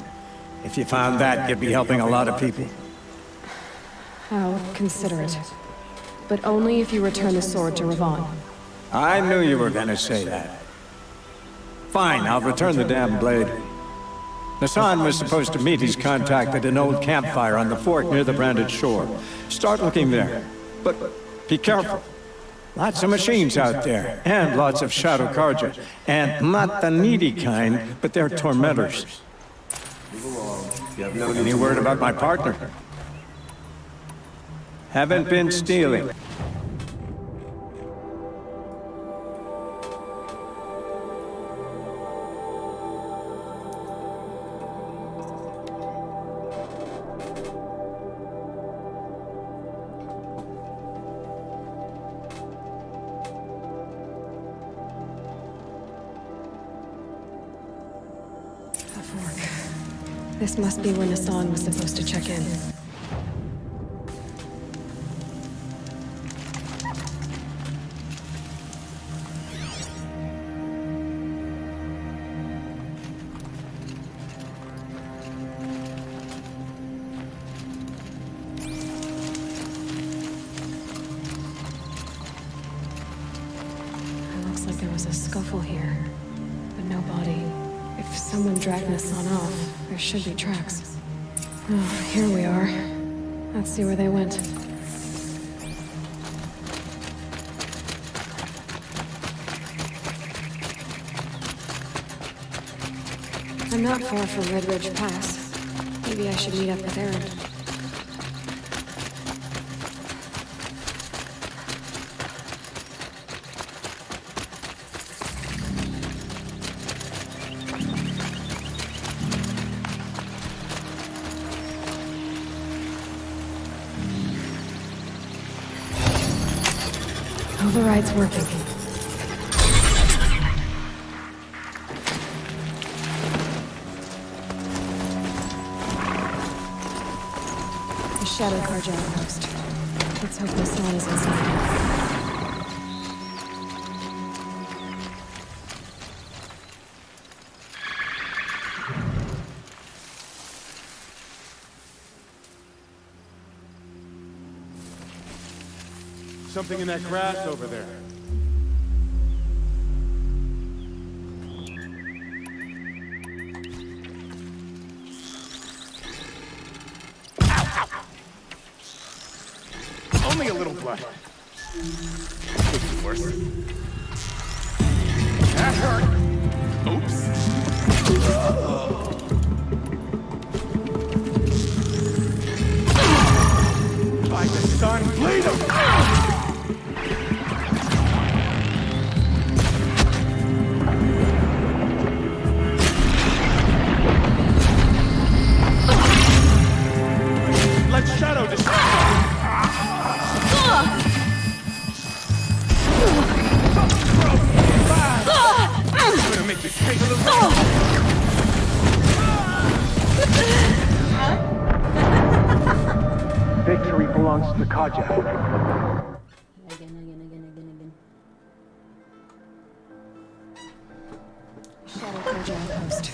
If you found that, you'd be helping a lot of people. I'll consider it. But only if you return the sword to Ravon. I knew you were gonna say that. Fine, I'll return the damn blade. Nassan was supposed to meet his contact at an old campfire on the fort near the branded shore. Start looking there. But be careful. Lots of machines out there, and lots of Shadow Carja. And not the needy kind, but they're tormentors. Any word about my partner? Haven't been stealing. This must be where Nassan was supposed to check in. It looks like there was a scuffle here, but no body. If someone dragged Nassan off, there should be tracks. Oh, here we are. Let's see where they went. I'm not far from Red Ridge Pass. Maybe I should meet up with Erend. Override's working. The Shadow Carja outpost. Let's hope Nassan is inside. Something in that grass over there. Ow, ow. Only a little blood. Could be worse. That hurt. Oops. By the sun, bleed him! Let Shadow decide. I'm gonna make you take a little. Victory belongs to the Carja. Again. Shadow Carja outpost.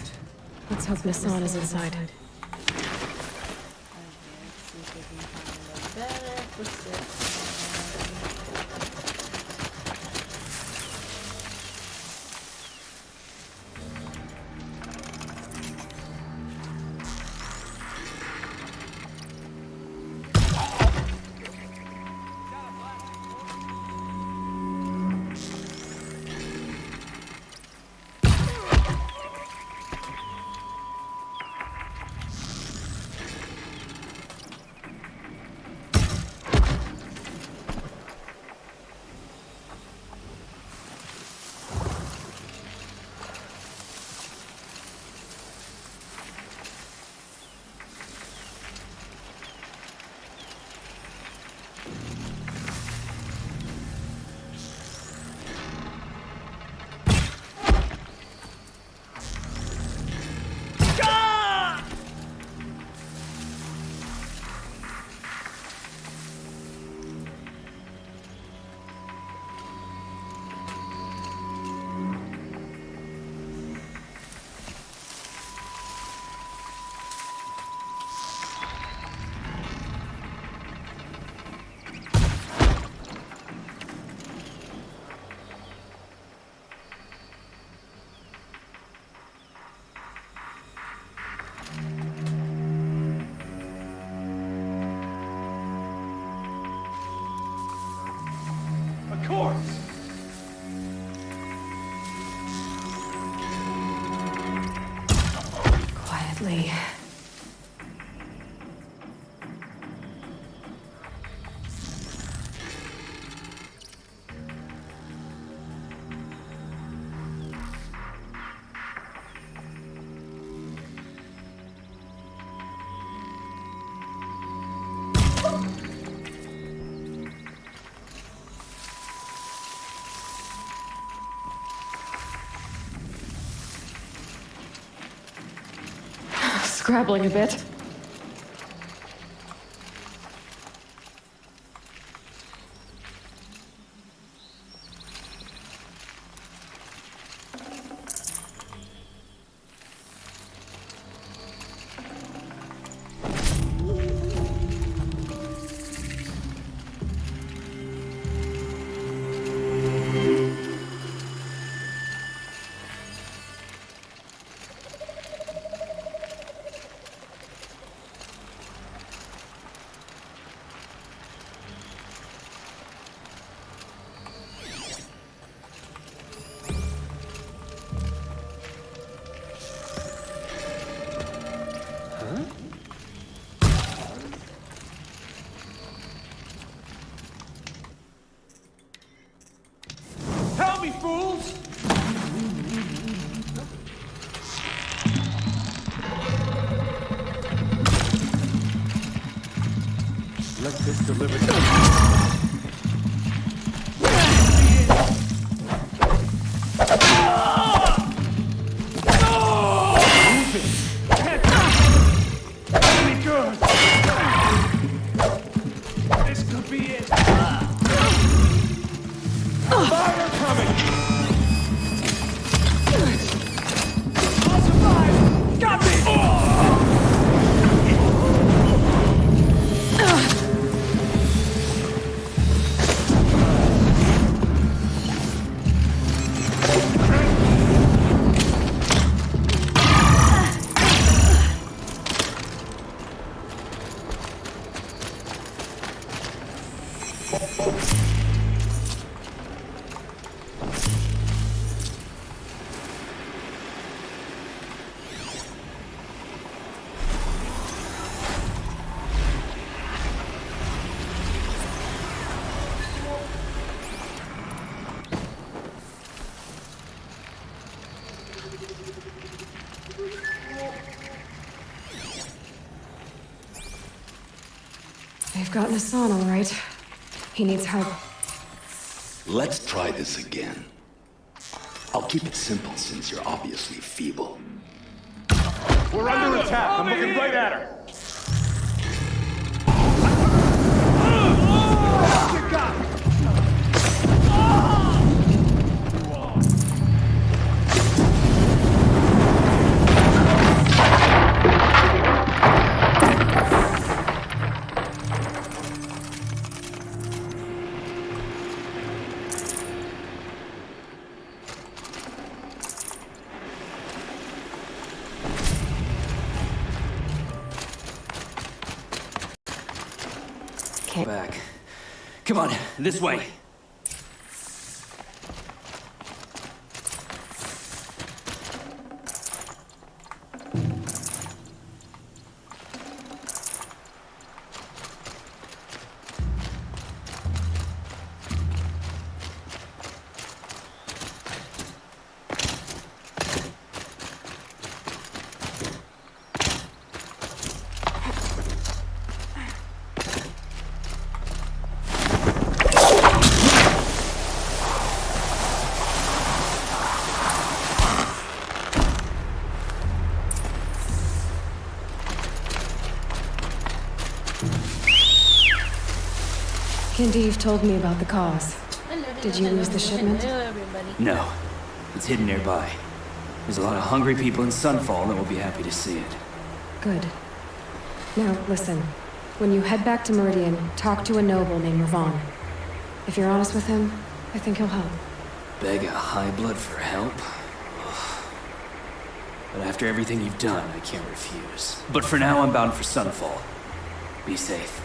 Let's hope Nassan is inside. course! Quietly. Scrabbling a bit. Help me, fools! Let this deliver. This could be it. Fire coming! I'll survive! Got me! They've gotten Hassan all right. He needs help. Let's try this again. I'll keep it simple since you're obviously feeble. We're under attack. I'm looking right at her. Back. Come on, this way. Kendiv told me about the cause. Did you lose the shipment? No, it's hidden nearby. There's a lot of hungry people in Sunfall that will be happy to see it. Good. Now, listen. When you head back to Meridian, talk to a noble named Ravon. If you're honest with him, I think he'll help. Beg a high blood for help? But after everything you've done, I can't refuse. But for now, I'm bound for Sunfall. Be safe.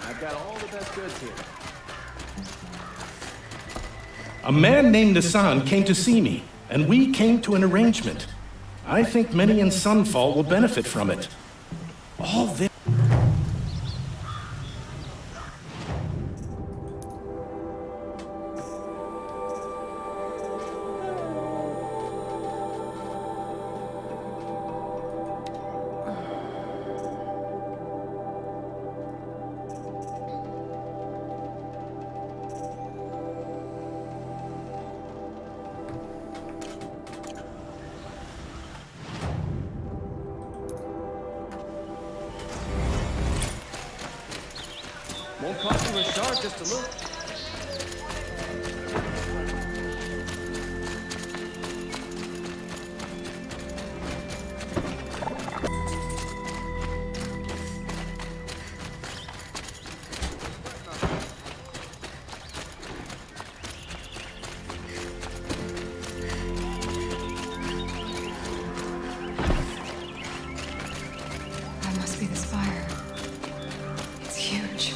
I've got all the best goods here. A man named Nassan came to see me, and we came to an arrangement. I think many in Sunfall will benefit from it. All this... Won't cost you a shard just to look. That must be the spire. It's huge.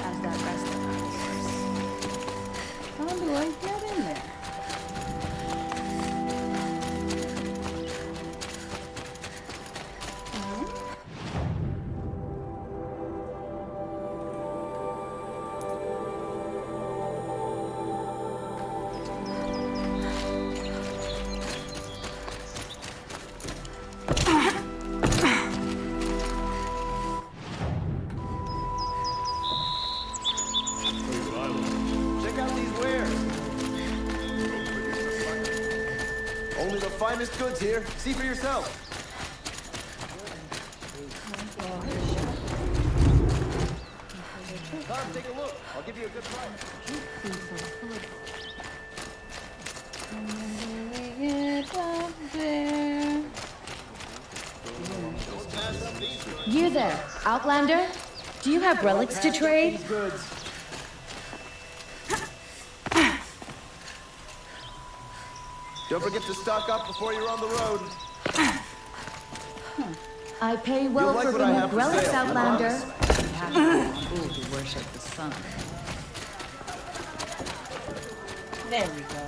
How's that restaurant of yours? How do I get in there? Check out these wares. Only the finest goods here. See for yourself. Come, take a look. I'll give you a good price. Get up there. You there, Outlander? Do you have relics to trade? These goods. Don't forget to stock up before you're on the road. I pay well You'll like for what I bringing have for relics, sale, I Outlander. You have to be a fool to worship the sun. There we go.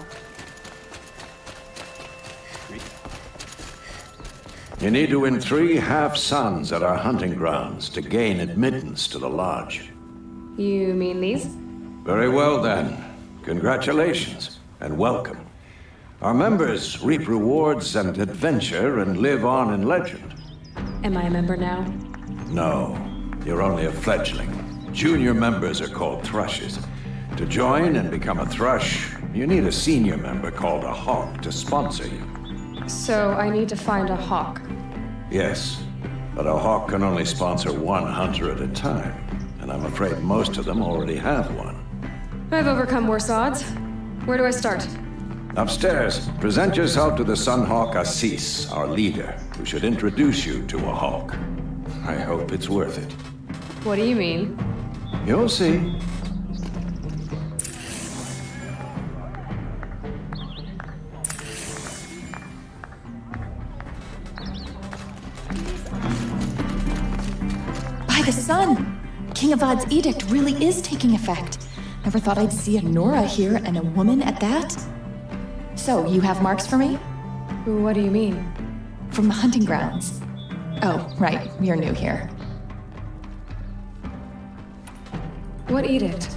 You need to win 3 half-suns at our hunting grounds to gain admittance to the lodge. You mean these? Very well then. Congratulations and welcome. Our members reap rewards and adventure and live on in legend. Am I a member now? No, you're only a fledgling. Junior members are called thrushes. To join and become a thrush, you need a senior member called a hawk to sponsor you. So I need to find a hawk. Yes, but a hawk can only sponsor 1 hunter at a time, and I'm afraid most of them already have one. I've overcome worse odds. Where do I start? Upstairs, present yourself to the Sunhawk Assis, our leader, who should introduce you to a hawk. I hope it's worth it. What do you mean? You'll see. By the sun! King Avad's edict really is taking effect. Never thought I'd see a Nora here and a woman at that. So, you have marks for me? What do you mean? From the hunting grounds. Oh, right, you're new here. What edict?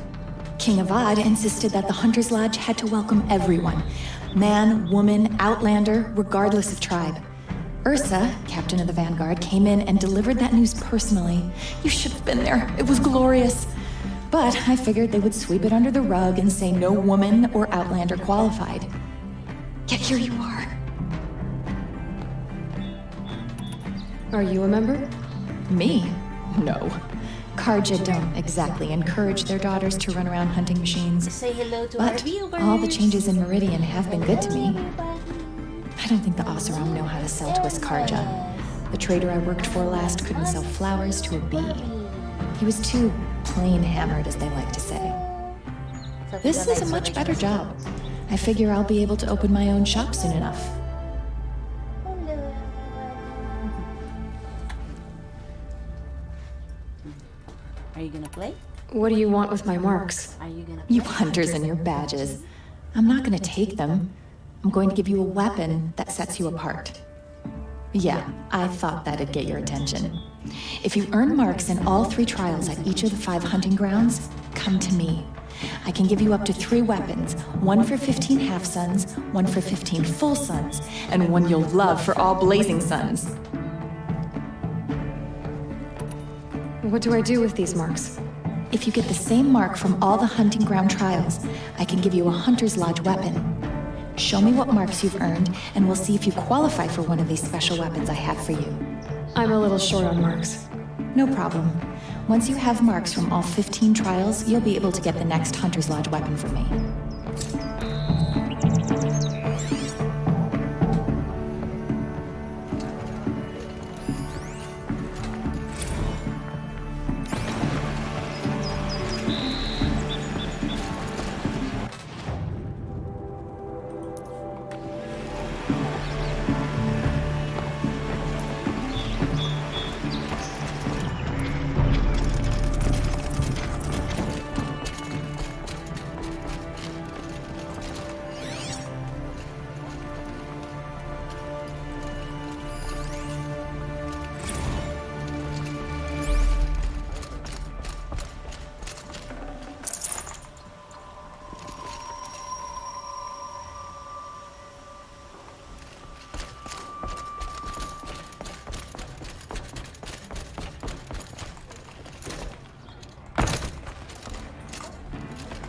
King Avad insisted that the Hunter's Lodge had to welcome everyone. Man, woman, outlander, regardless of tribe. Ursa, captain of the Vanguard, came in and delivered that news personally. You should have been there. It was glorious. But I figured they would sweep it under the rug and say no woman or outlander qualified. Yet here you are. Are you a member? Me? No. Karja don't exactly encourage their daughters to run around hunting machines. Say hello to But our viewers. all the changes in Meridian have been good to me. I don't think the Oseram know how to sell to us Karja. The trader I worked for last couldn't sell flowers to a bee. He was too plain hammered, as they like to say. This is a much better job. I figure I'll be able to open my own shop soon enough. Are you gonna play? What do you want with my marks? Are you gonna play? You hunters and your badges. I'm not gonna take them. I'm going to give you a weapon that sets you apart. Yeah, I thought that'd get your attention. If you earn marks in all 3 trials at each of the 5 hunting grounds, come to me. I can give you up to 3 weapons, 1 for 15 half-suns, 1 for 15 full suns, and 1 you'll love for all blazing suns. What do I do with these marks? If you get the same mark from all the hunting ground trials, I can give you a Hunter's Lodge weapon. Show me what marks you've earned, and we'll see if you qualify for one of these special weapons I have for you. I'm a little short on marks. No problem. Once you have marks from all 15 trials, you'll be able to get the next Hunter's Lodge weapon from me.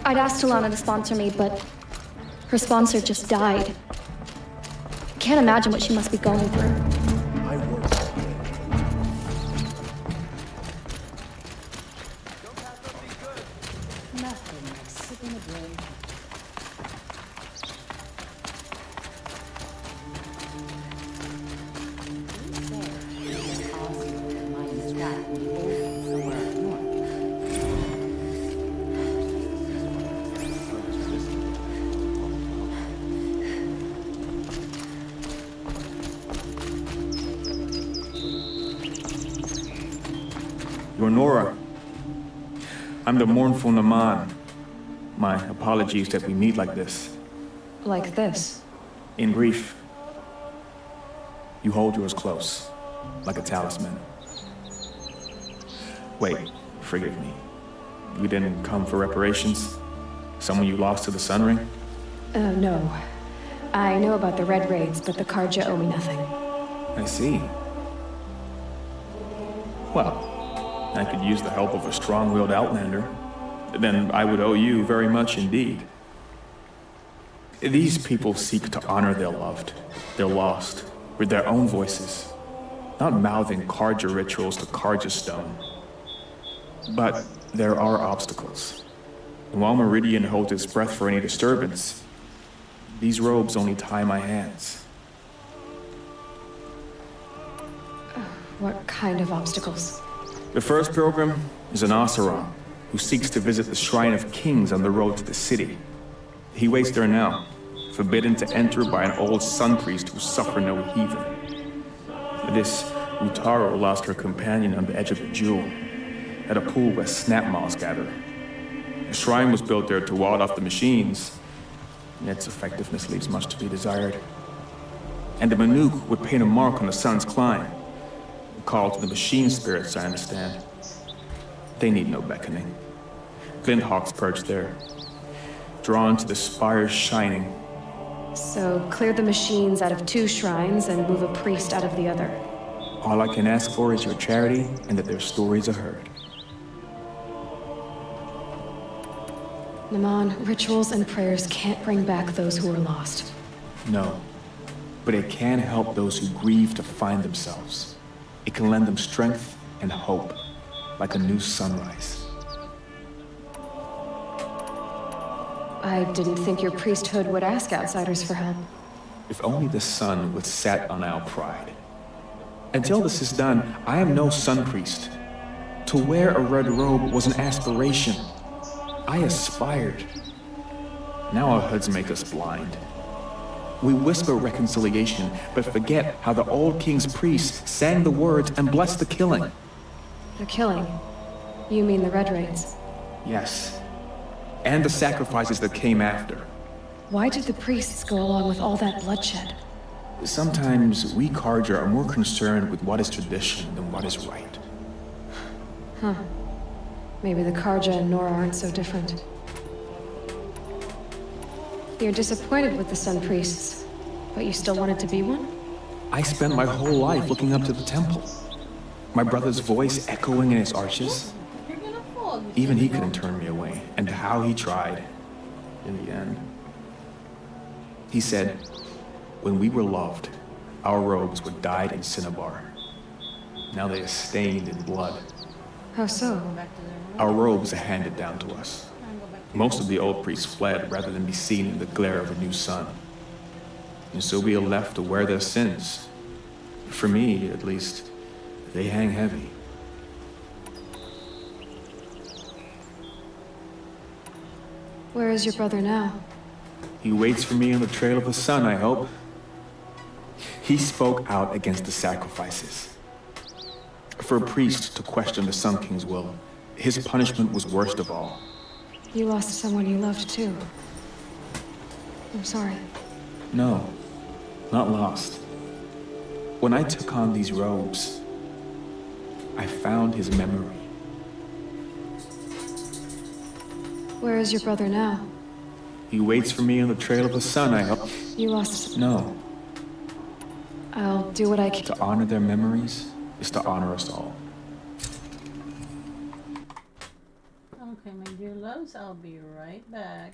I'd asked Alana to sponsor me, but her sponsor just died. Can't imagine what she must be going through. Nothing like sipping a drink. You're Nora. I'm the mournful Naman. My apologies that we meet like this. Like this? In grief, you hold yours close, like a talisman. Wait, forgive me. You didn't come for reparations? Someone you lost to the Sun Ring? No. I know about the Red Raids, but the Karja owe me nothing. I see. Well, I could use the help of a strong-willed outlander. Then I would owe you very much indeed. These people seek to honor their loved, their lost, with their own voices, not mouthing Karja rituals to Karja stone. But there are obstacles. And while Meridian holds its breath for any disturbance, these robes only tie my hands. What kind of obstacles? The first pilgrim is an Oseram who seeks to visit the Shrine of Kings on the road to the city. He waits there now, forbidden to enter by an old sun priest who suffered no heathen. This Utaro lost her companion on the edge of the jewel, at a pool where snap moths gather. The shrine was built there to ward off the machines, and its effectiveness leaves much to be desired. And the Manuk would paint a mark on the sun's climb, a call to the machine spirits, I understand. They need no beckoning. Glinthawks perch there, drawn to the spires shining. So clear the machines out of 2 shrines and move a priest out of the other. All I can ask for is your charity and that their stories are heard. Naman, rituals and prayers can't bring back those who are lost. No, but it can help those who grieve to find themselves. It can lend them strength and hope, like a new sunrise. I didn't think your priesthood would ask outsiders for help. If only the sun would set on our pride. Until this is done, I am no sun priest. To wear a red robe was an aspiration. I aspired. Now our hoods make us blind. We whisper reconciliation, but forget how the old king's priests sang the words and blessed the killing. The killing? You mean the Red Raids? Yes. And the sacrifices that came after. Why did the priests go along with all that bloodshed? Sometimes we Carja are more concerned with what is tradition than what is right. Huh. Maybe the Carja and Nora aren't so different. You're disappointed with the Sun Priests, but you still wanted to be one? I spent my whole life looking up to the temple. My brother's voice echoing in its arches. Even he couldn't turn me away, and how he tried, in the end. He said, when we were loved, our robes were dyed in cinnabar. Now they are stained in blood. How so? Our robes are handed down to us. Most of the old priests fled rather than be seen in the glare of a new sun. And so we are left to wear their sins. For me, at least, they hang heavy. Where is your brother now? He waits for me on the trail of the sun, I hope. He spoke out against the sacrifices. For a priest to question the Sun King's will, his punishment was worst of all. You lost someone you loved too. I'm sorry. No, not lost. When I took on these robes, I found his memory. Where is your brother now? He waits for me on the trail of the sun, I hope. You lost... No. I'll do what I can. To honor their memories is to honor us all. Okay, my dear loves, I'll be right back.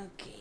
Okay.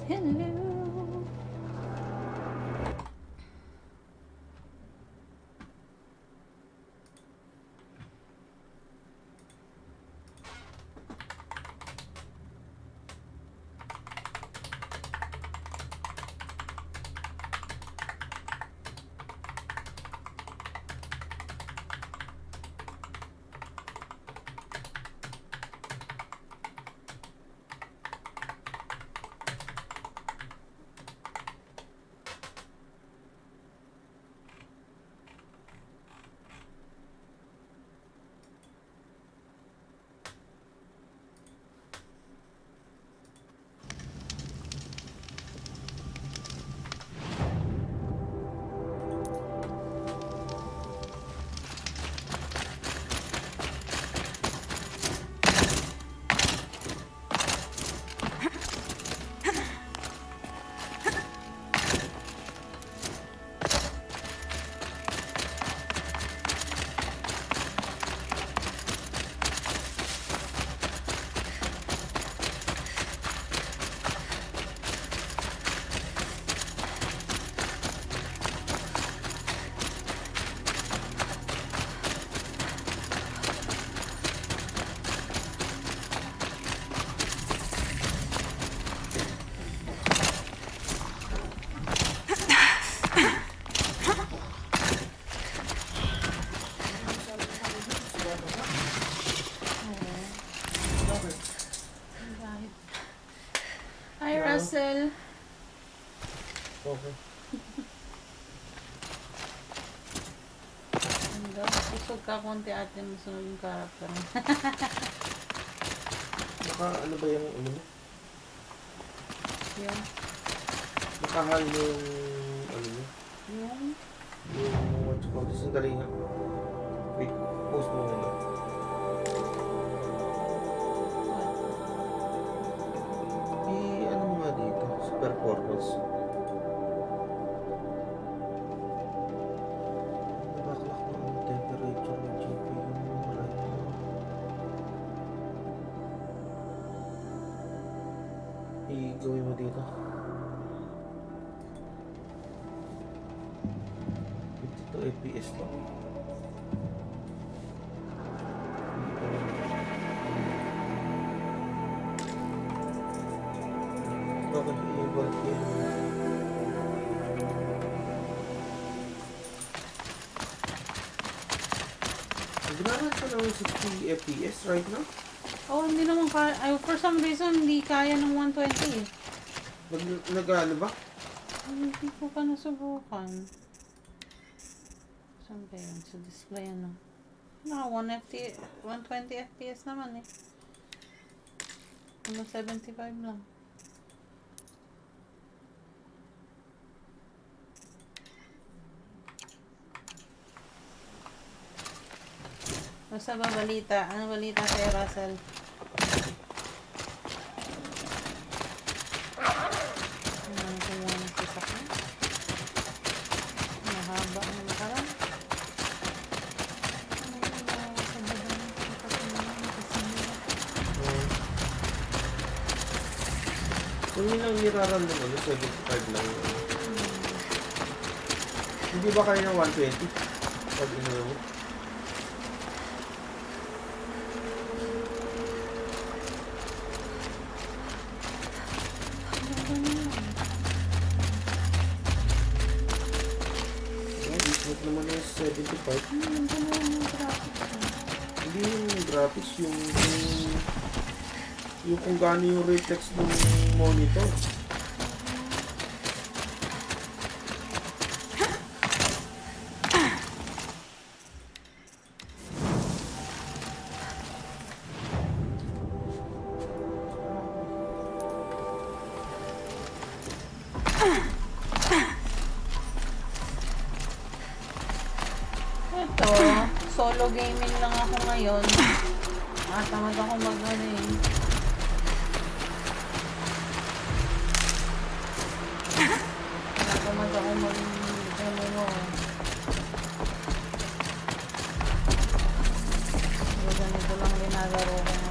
Hello. Hi, Russell. Okay. Susog ka konti ate mo sunod yung character. Baka ano ba yung ano mo? Yung? Nakahal yung ano mo? Yung? Yung what you call this? Sandali nga. Wait, post mo nga. Ano mo nga dito? Super purpose. Nabaklak mo ang temperature ng GPU mo right now. I-gawin mo dito. 52 FPS lang. Okay, i-balik yan. Nagraran ka ng 60 FPS right now? Oh, hindi naman kaya. For some reason, hindi kaya ng 120 eh. Nag-ano ba? Hindi ko pa nasubukan. Saan ba yun? Sa display ano? No, 120 FPS naman eh. 175 lang. Basta ba balita? Ano balita kay Russell? Ano kumuha ng sasakyan? Mahaba na nakaraan. Kung yun lang niraran ng ano, 75 lang yun. Hindi ba kaya ng 120? Pag inuwi mo? Disney naman yung 75. Hindi yung graphics, yung kung gaano yung reflex ng monitor. Ito, solo gaming lang ako ngayon. Tamad ako mag-ano eh. Tamad ako mag-ano mo. Ganito lang ginagaro ko ngayon.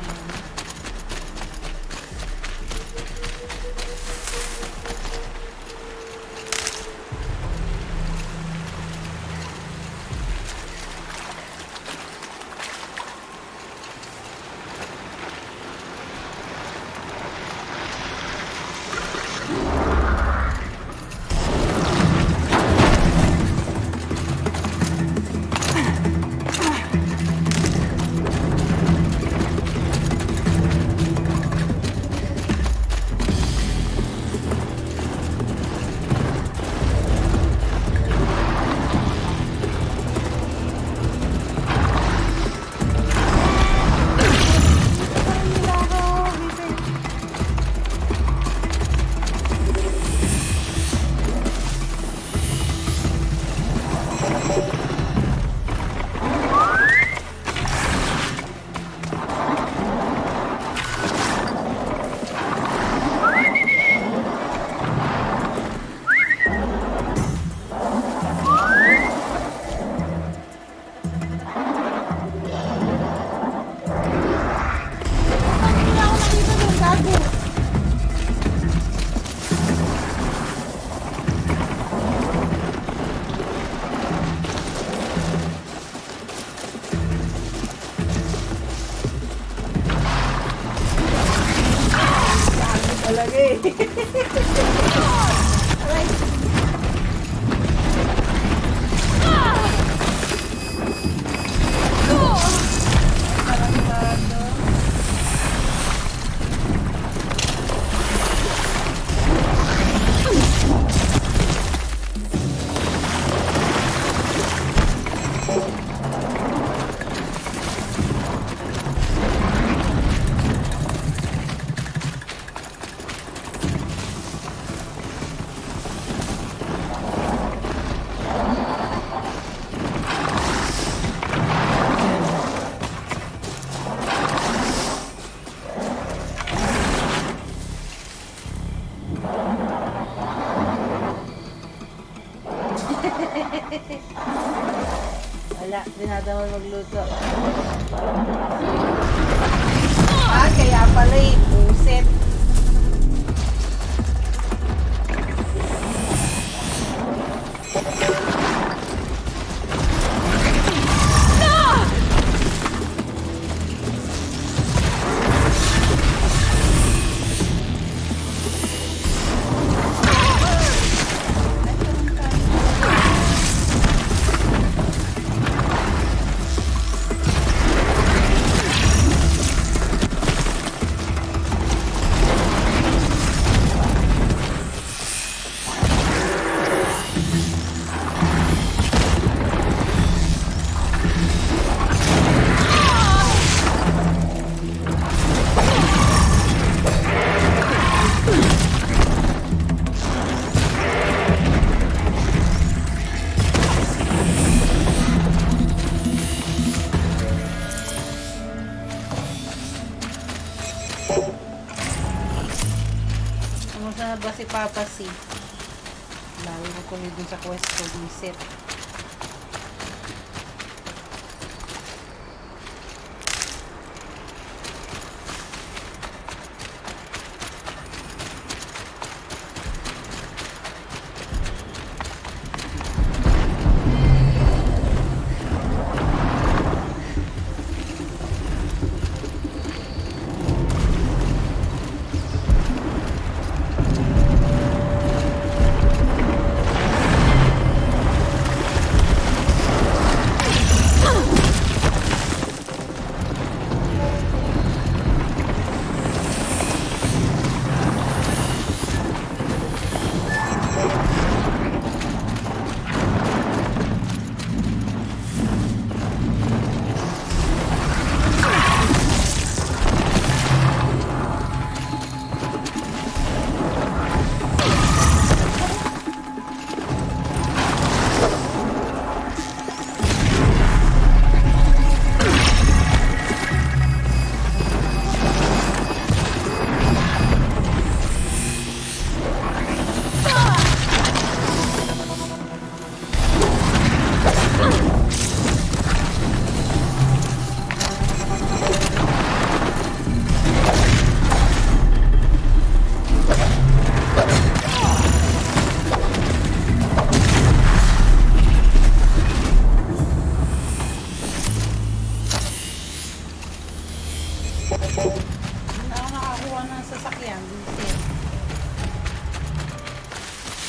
Wala, dinadaw magluto. Kaya pala eh, puset. Kamusta na ba si Papa C? Lalo na kunin dun sa quest ko visit.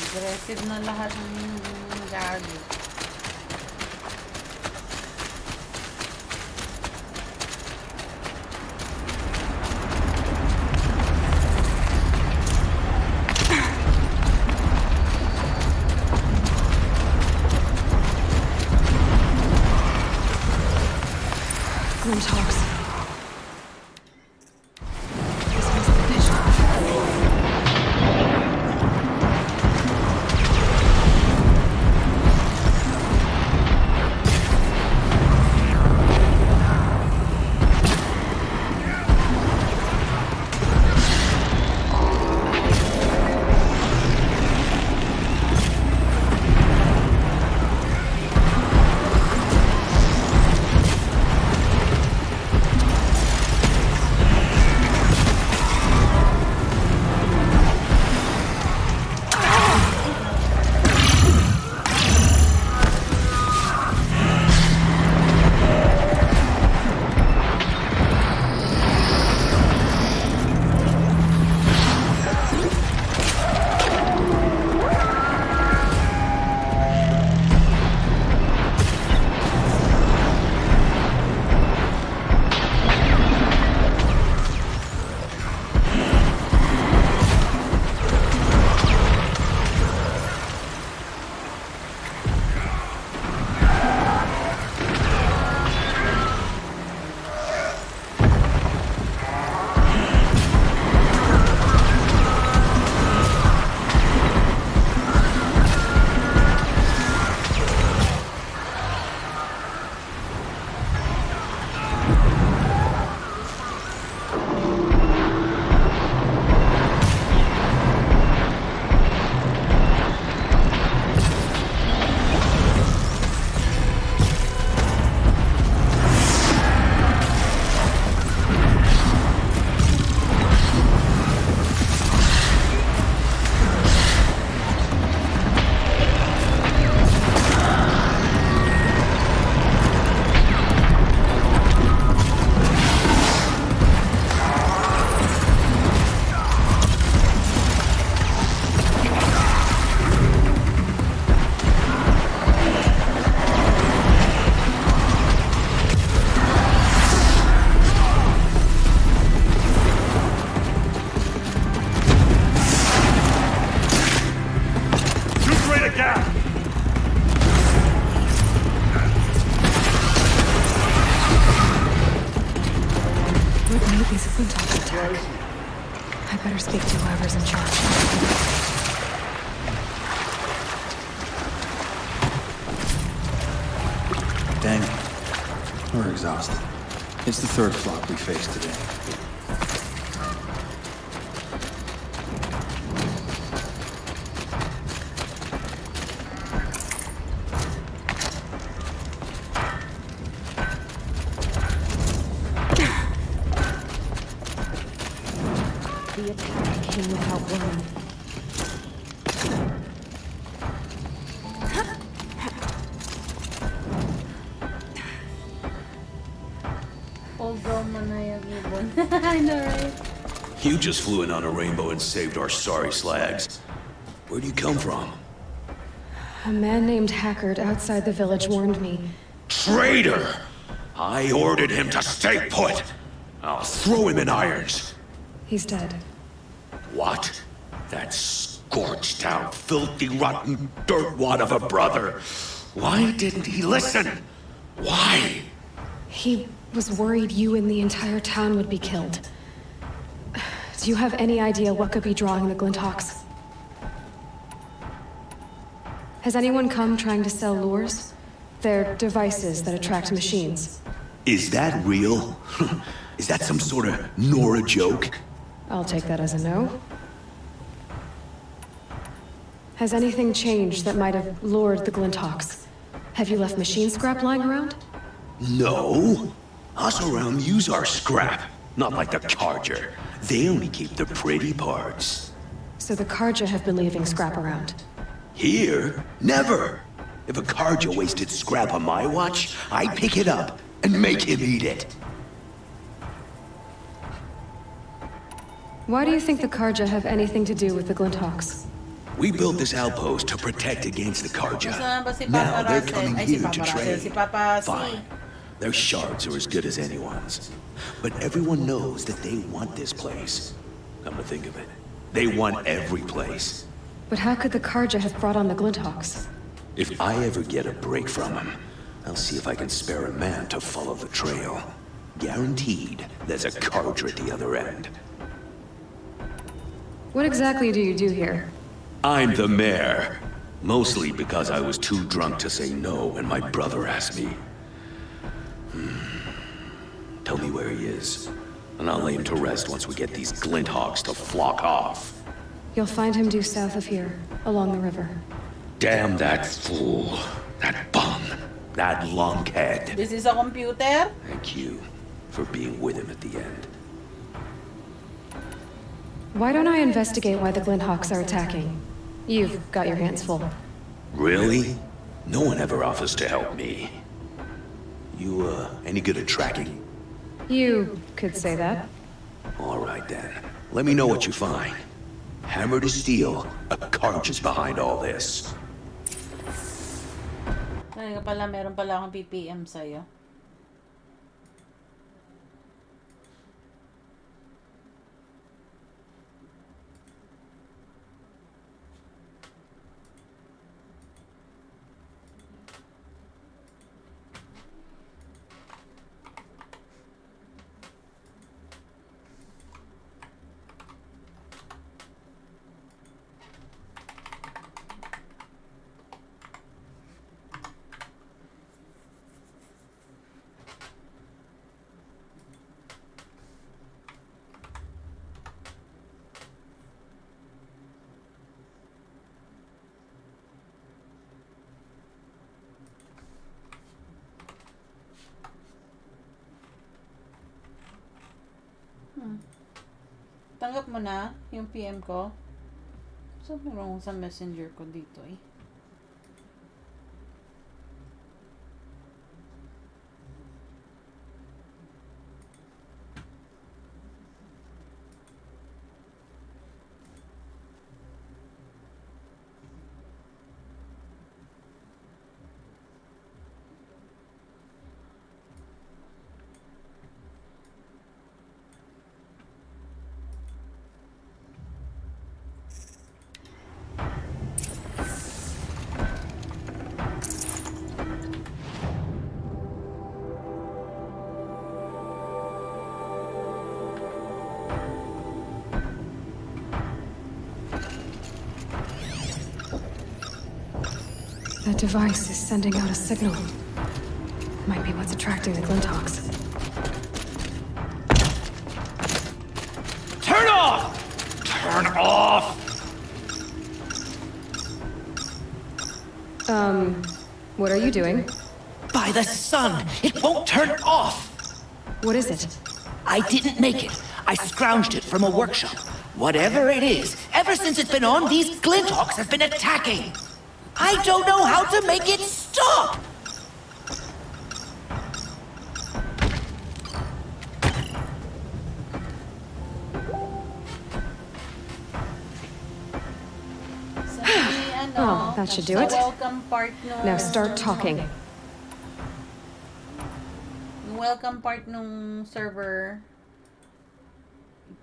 Aggressive na lahat ng gago. Grimtalks. exhausted. It's the third flock we faced today. The attack came without warning. I know, right? You just flew in on a rainbow and saved our sorry slags. Where'd you come from? A man named Hackard outside the village warned me. Traitor! I ordered him to stay put! I'll throw him in irons! He's dead. What? That scorched out, filthy, rotten dirtwad of a brother! Why didn't he listen? Why? He was worried you and the entire town would be killed. Do you have any idea what could be drawing the Glinthawks? Has anyone come trying to sell lures? They're devices that attract machines. Is that real? Is that some sort of Nora joke? I'll take that as a no. Has anything changed that might have lured the Glinthawks? Have you left machine scrap lying around? No. Us around use our scrap. Not like the Carja. They only keep the pretty parts. So the Carja have been leaving scrap around? Here? Never! If a Carja wasted scrap on my watch, I'd pick it up and make him eat it. Why do you think the Carja have anything to do with the Glinthawks? We built this outpost to protect against the Carja. Saan ba si Papa Now they're Russell? coming Ay, si here Papa to Russell, trade. si Papa Fine. Their shards are as good as anyone's. But everyone knows that they want this place. Come to think of it, they want every place. But how could the Carja have brought on the Glinthawks? If I ever get a break from them, I'll see if I can spare a man to follow the trail. Guaranteed, there's a Carja at the other end. What exactly do you do here? I'm the mayor. Mostly because I was too drunk to say no when my brother asked me. Tell me where he is, and I'll lay him to rest once we get these Glinthawks to flock off. You'll find him due south of here, along the river. Damn that fool. That bum. That lunkhead. This is a computer? Thank you for being with him at the end. Why don't I investigate why the Glinthawks are attacking? You've got your hands full. Really? No one ever offers to help me. You, any good at tracking? You could say that. All right then. Let me know what you find. Hammer to steel, a Carja is behind all this. Talaga pala, meron pala akong PPM sa'yo. Tanggap mo na yung PM ko. Sabi wrong sa messenger ko dito eh. That device is sending out a signal. Might be what's attracting the Glinthawks. Turn off! Turn off! What are you doing? By the sun! It won't turn off! What is it? I didn't make it. I scrounged it from a workshop. Whatever it is, ever since it's been on, these Glinthawks have been attacking. I don't know how to make it stop! Oh, that should do it. Welcome part nung... Now start talking. Yung welcome part nung server,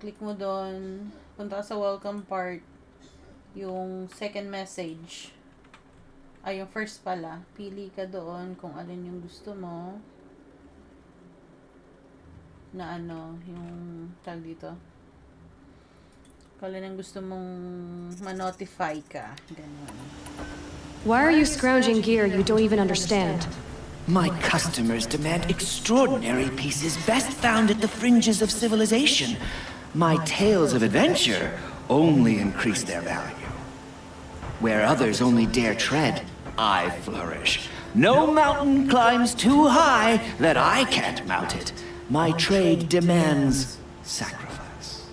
click mo doon, punta ka sa welcome part, yung second message, ay yung first pala, pili ka doon kung alin yung gusto mo, na ano, yung tag dito. Kung alin ang gusto mong ma-notify ka, ganun. Why are you scrounging gear you don't even understand? My customers demand extraordinary pieces best found at the fringes of civilization. My tales of adventure only increase their value. Where others only dare tread, I flourish. No mountain climbs too high that I can't mount it. My trade demands sacrifice.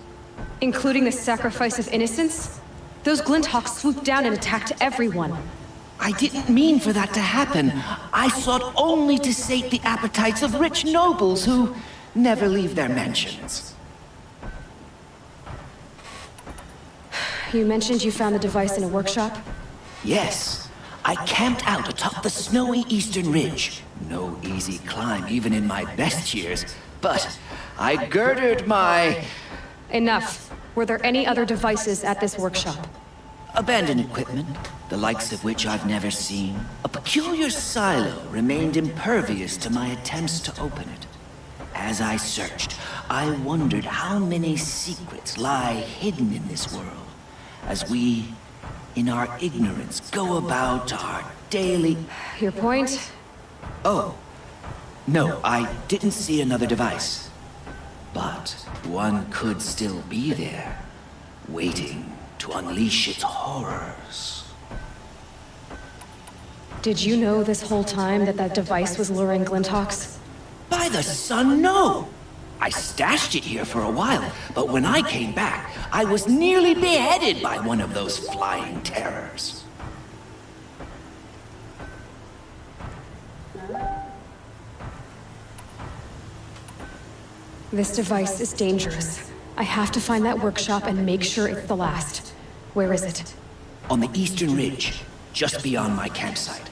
Including the sacrifice of innocence? Those Glinthawks swooped down and attacked everyone. I didn't mean for that to happen. I sought only to sate the appetites of rich nobles who never leave their mansions. You mentioned you found the device in a workshop? Yes. I camped out atop the snowy eastern ridge. No easy climb, even in my best years. But I girded my... Enough. Were there any other devices at this workshop? Abandoned equipment, the likes of which I've never seen. A peculiar silo remained impervious to my attempts to open it. As I searched, I wondered how many secrets lie hidden in this world, as we, in our ignorance, go about our daily... Your point? Oh, no, I didn't see another device. But one could still be there, waiting to unleash its horrors. Did you know this whole time that device was luring Glinthawks? By the sun, no! I stashed it here for a while, but when I came back, I was nearly beheaded by one of those flying terrors. This device is dangerous. I have to find that workshop and make sure it's the last. Where is it? On the eastern ridge, just beyond my campsite.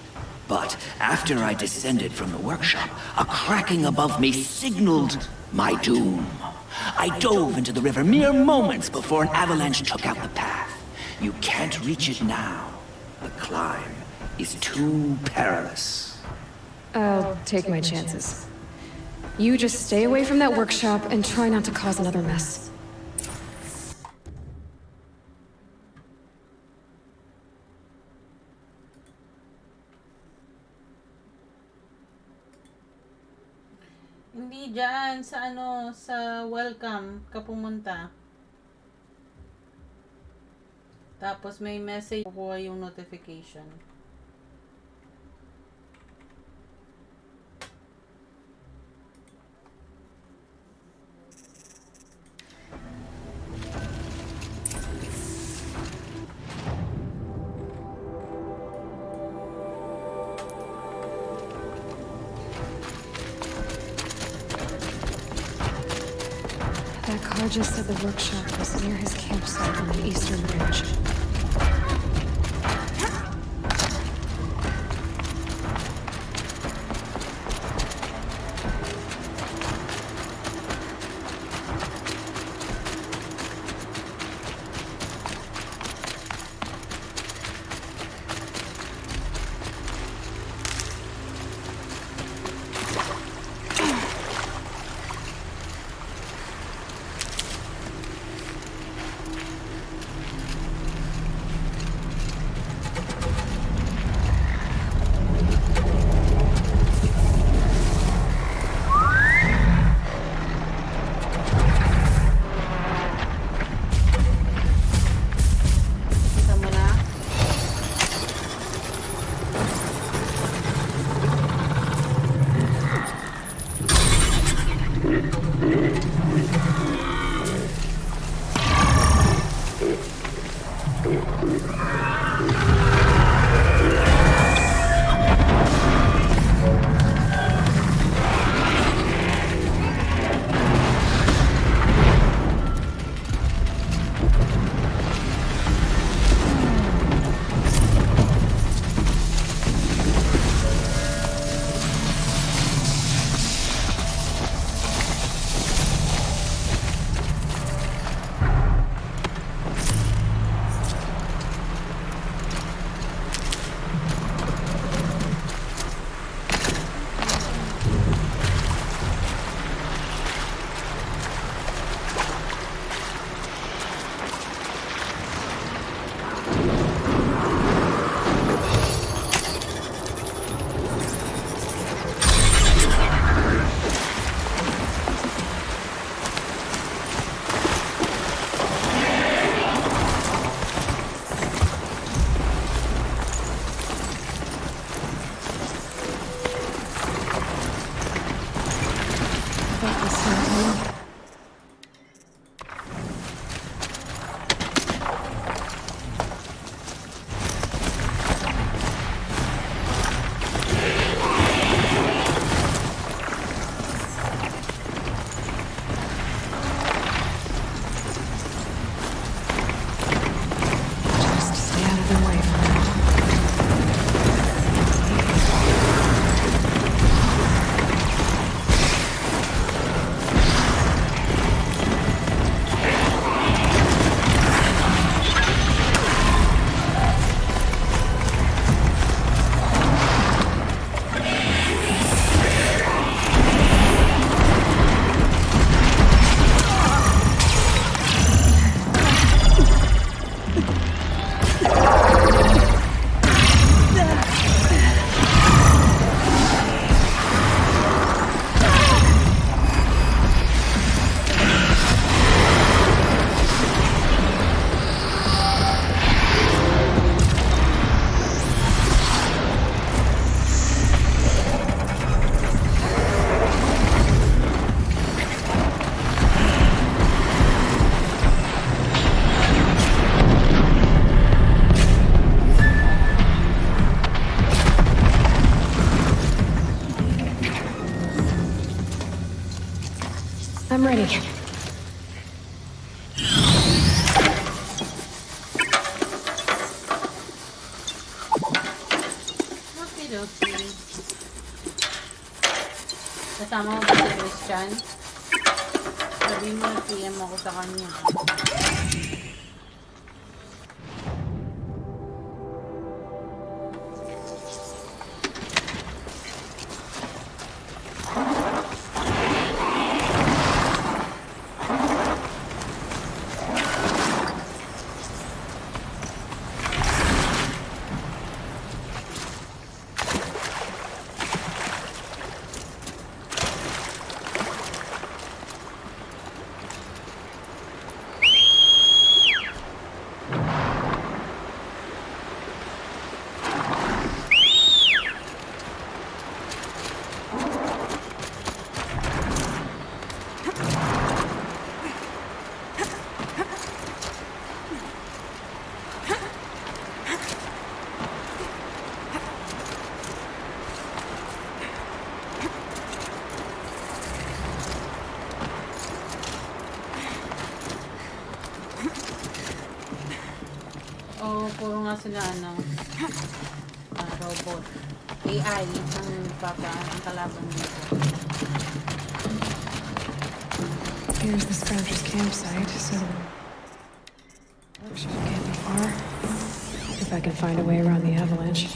But after I descended from the workshop, a cracking above me signaled my doom. I dove into the river mere moments before an avalanche took out the path. You can't reach it now. The climb is too perilous. I'll take my chances. You just stay away from that workshop and try not to cause another mess. Hindi dyan, sa ano, sa welcome ka pumunta. Tapos may message, kukuha yung notification. That car just said the workshop was near his campsite on the eastern ridge. I'm ready. Okay. Kasama mo ba si Christian? Sabihin mo nag-PM ako sa kanya. Puro nga sila robot. AI ang kalaban nito. Here's the Scroungers campsite, so it can't be far. If I can find a way around the avalanche.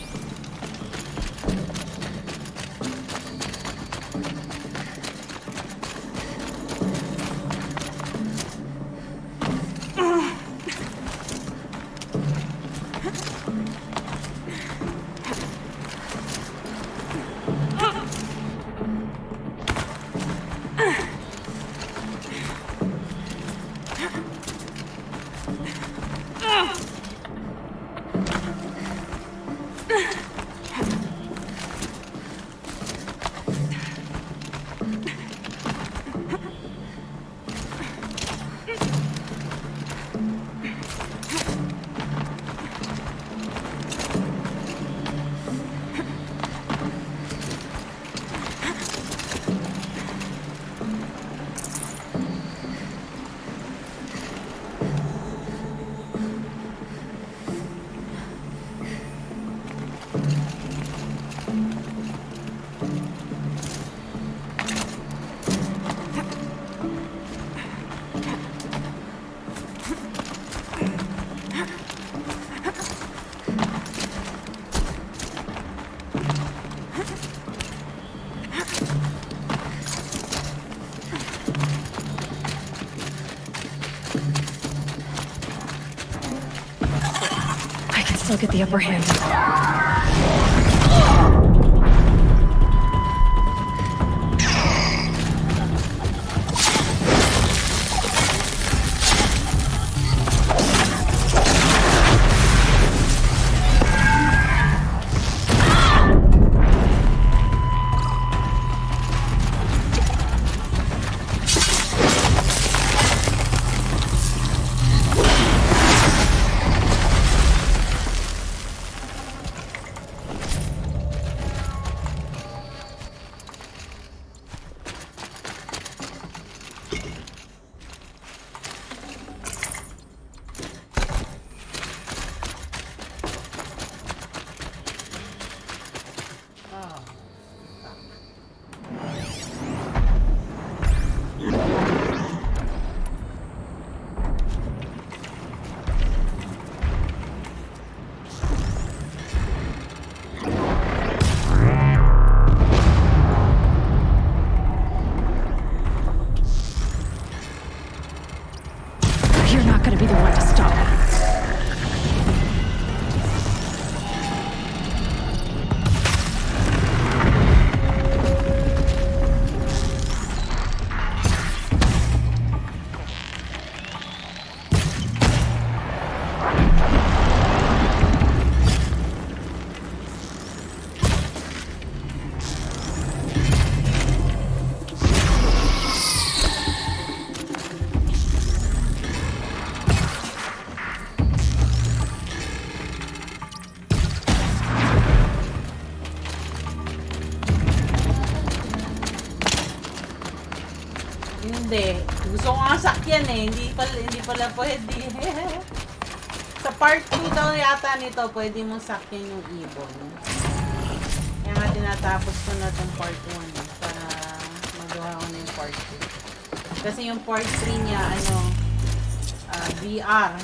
Ugh! still get the upper hand. You're not gonna be the one to stop it. Hindi. Gusto ko nga sakyan eh. Hindi pala pwede. Sa part 2 daw yata nito, pwede mong sakyan yung ibon. Kaya nga tinatapos ko na itong part 1 para magawa ko na yung part 2. Kasi yung part 3 niya, VR.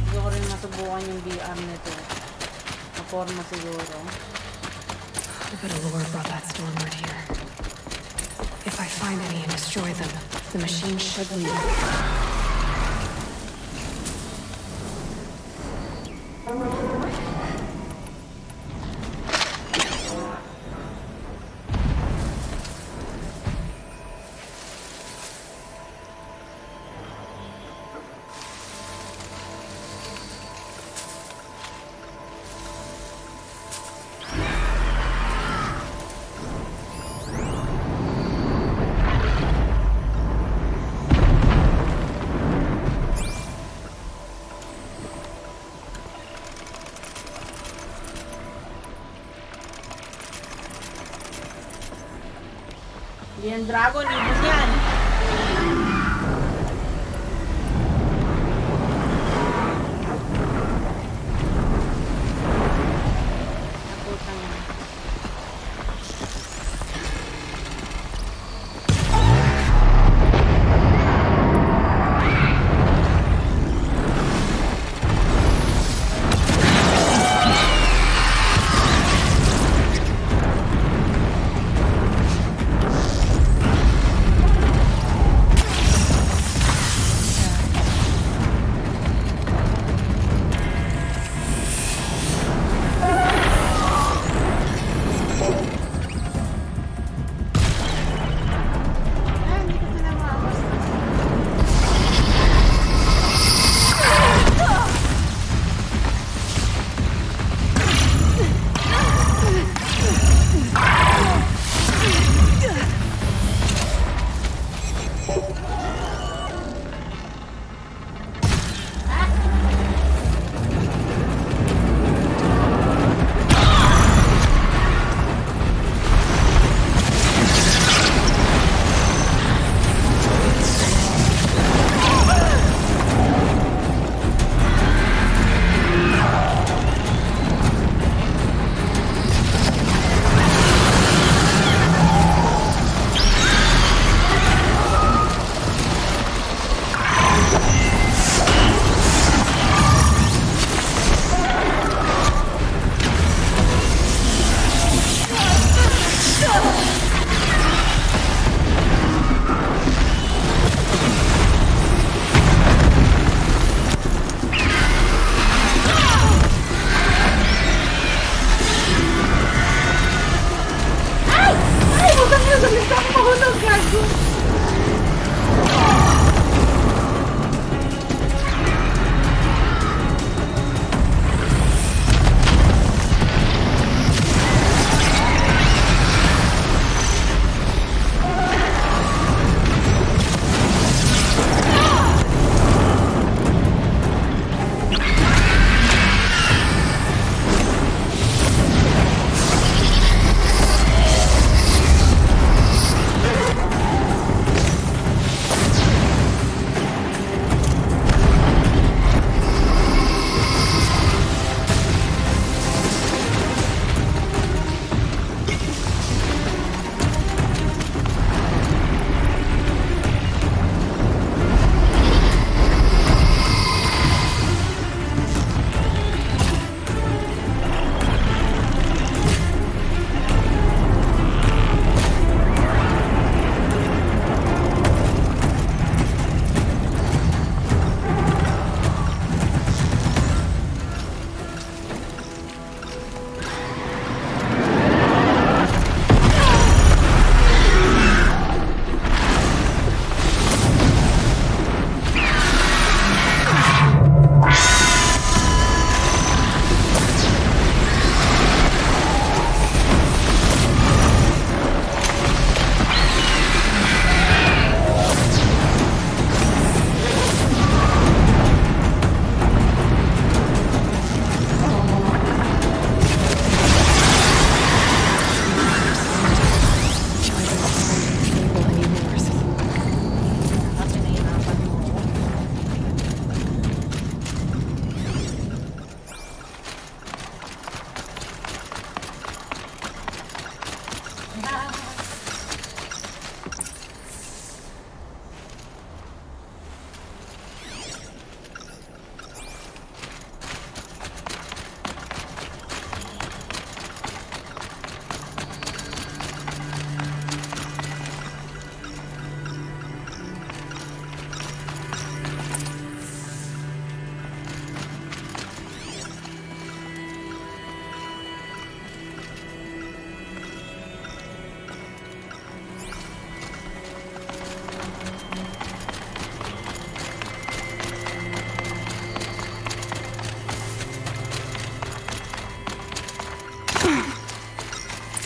Hindi ko rin masubukan yung VR nito. Maporma siguro. I bet Allure brought that Stormward here. If I find any and destroy them, the machine should leave. Yan, dragon, ibon yan.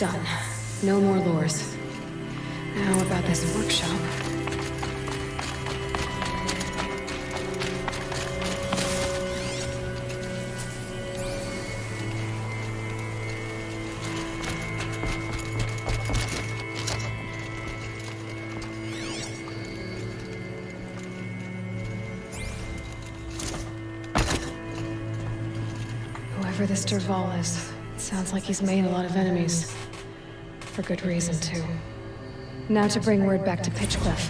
Done. No more lures. Now about this workshop. Whoever this Dervahl is, it sounds like he's made a lot of enemies. For good reason, too. Now to bring word back to Pitchcliff.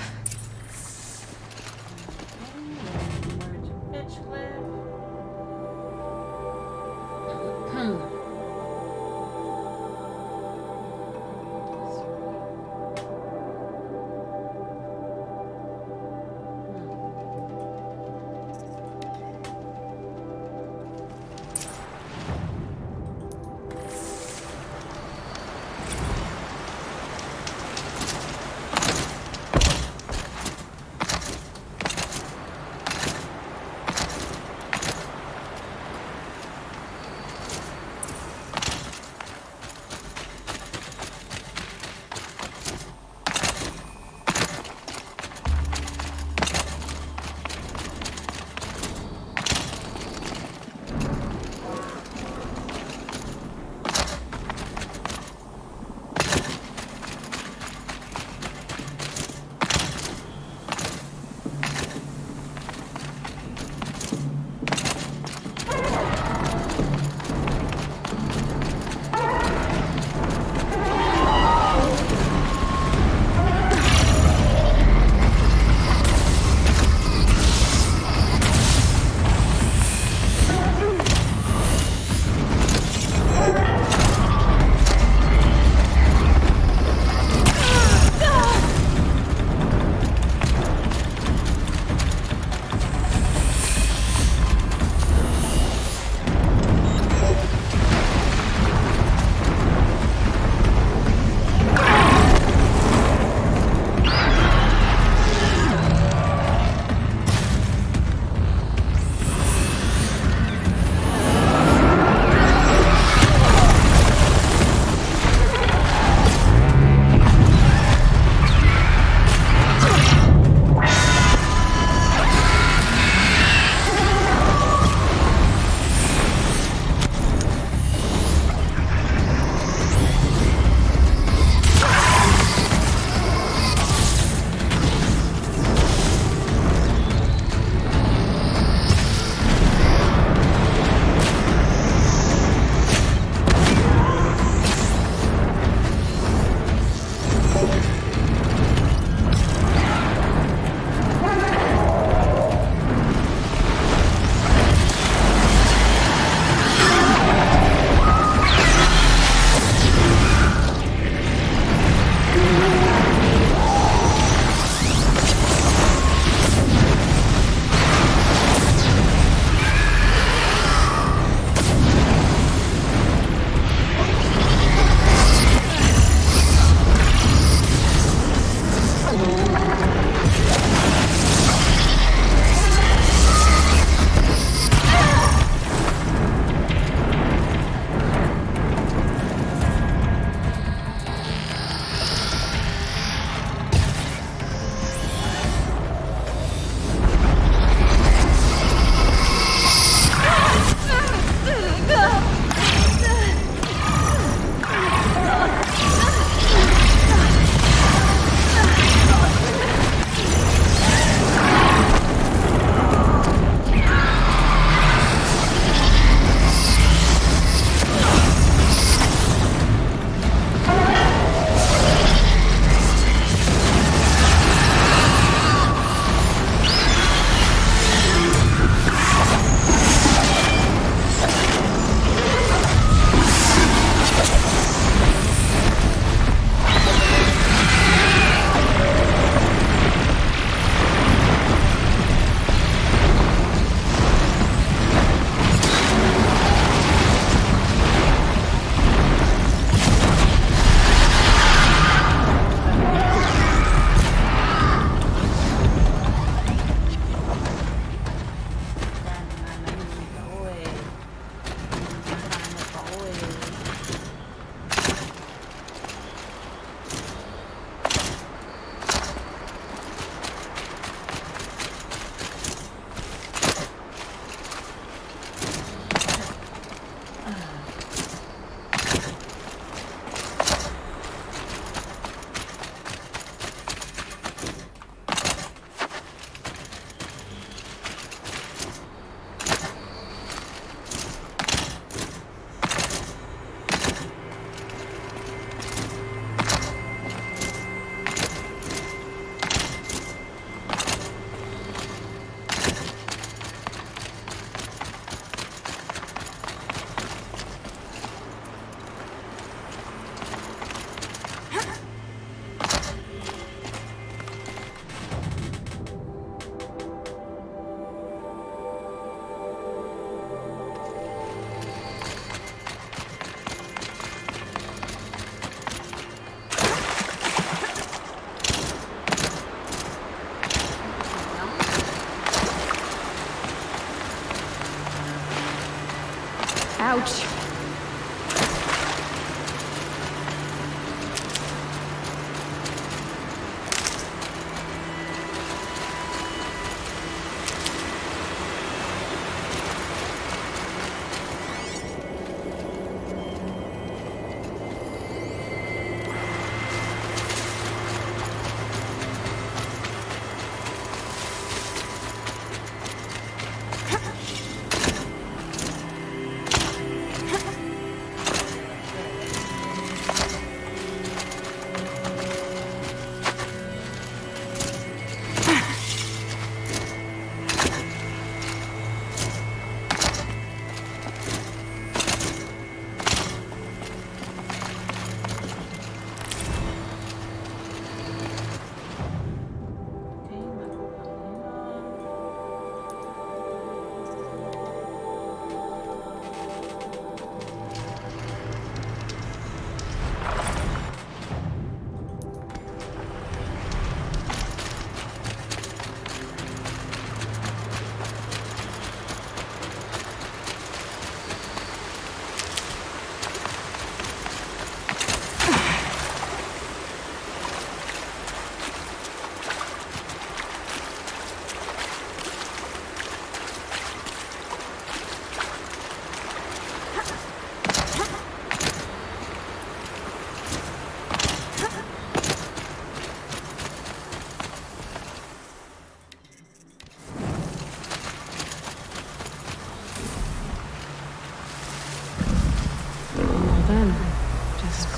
Ouch.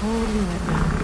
Cold and wet now.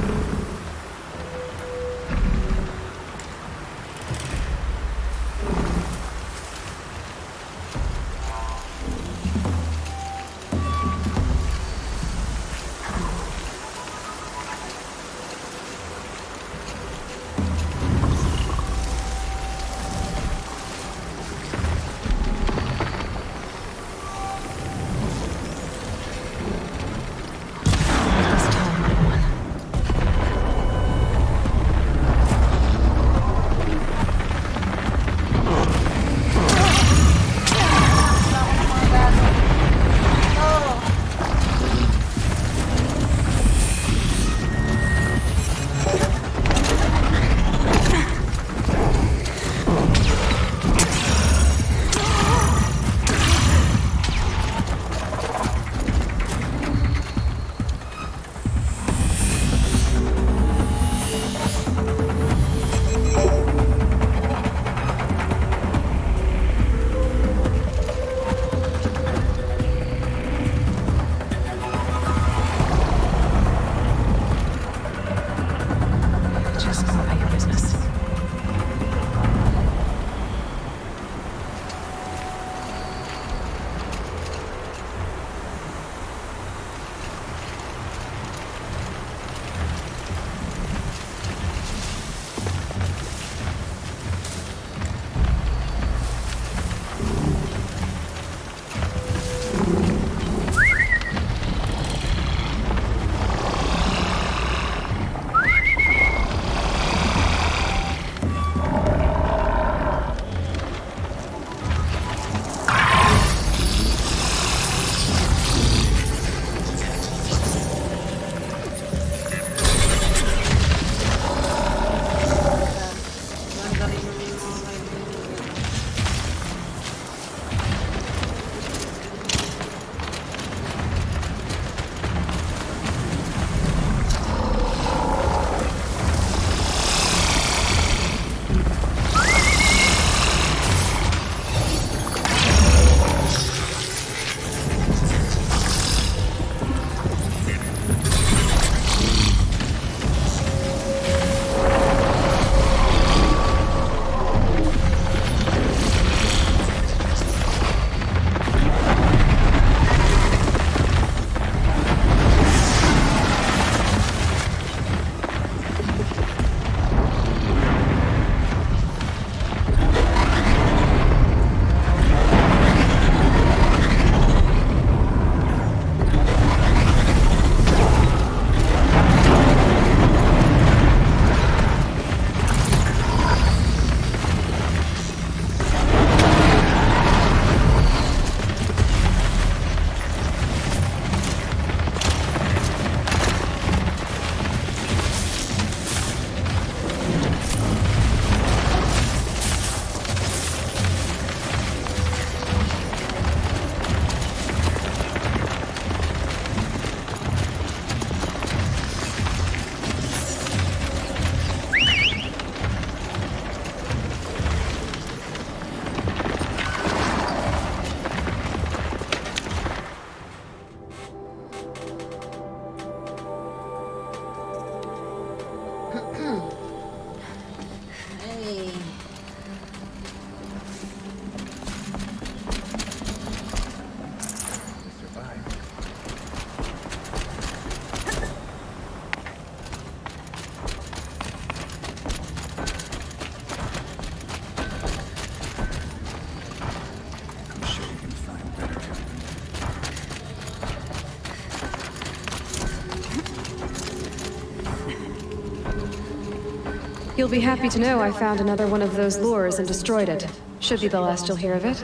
You'll be happy to know I found another one of those lures and destroyed it. Should be the last you'll hear of it.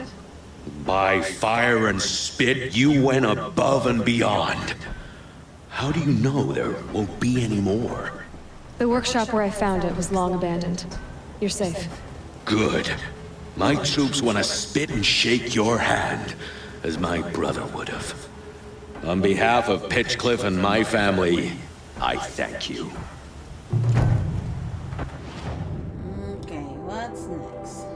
By fire and spit, you went above and beyond. How do you know there won't be any more? The workshop where I found it was long abandoned. You're safe. Good. My troops want to spit and shake your hand, as my brother would have. On behalf of Pitchcliff and my family, I thank you. Okay, what's next?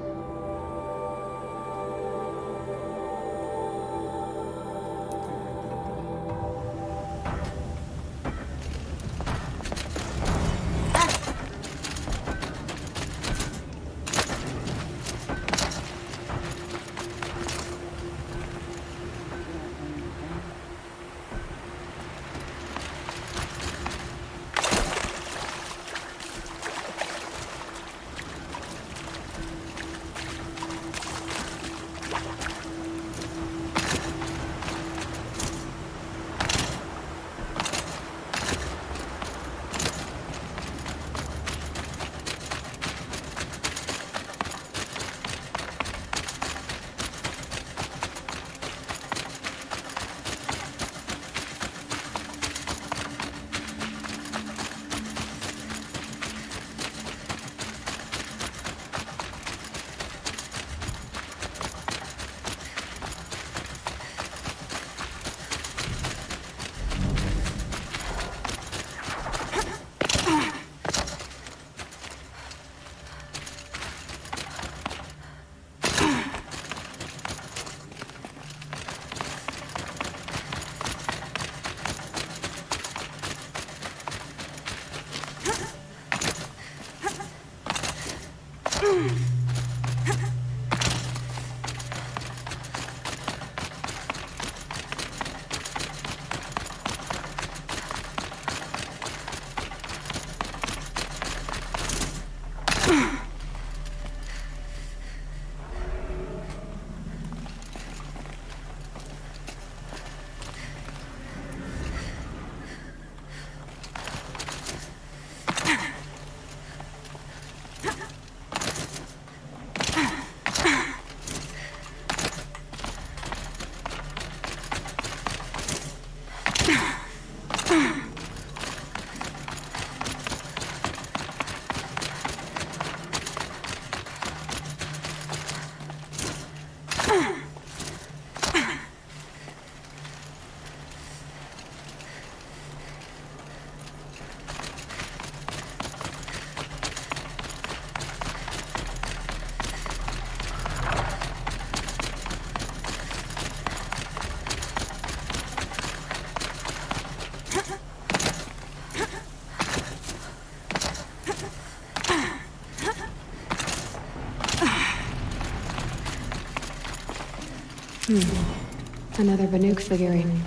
Another Banuk figurine.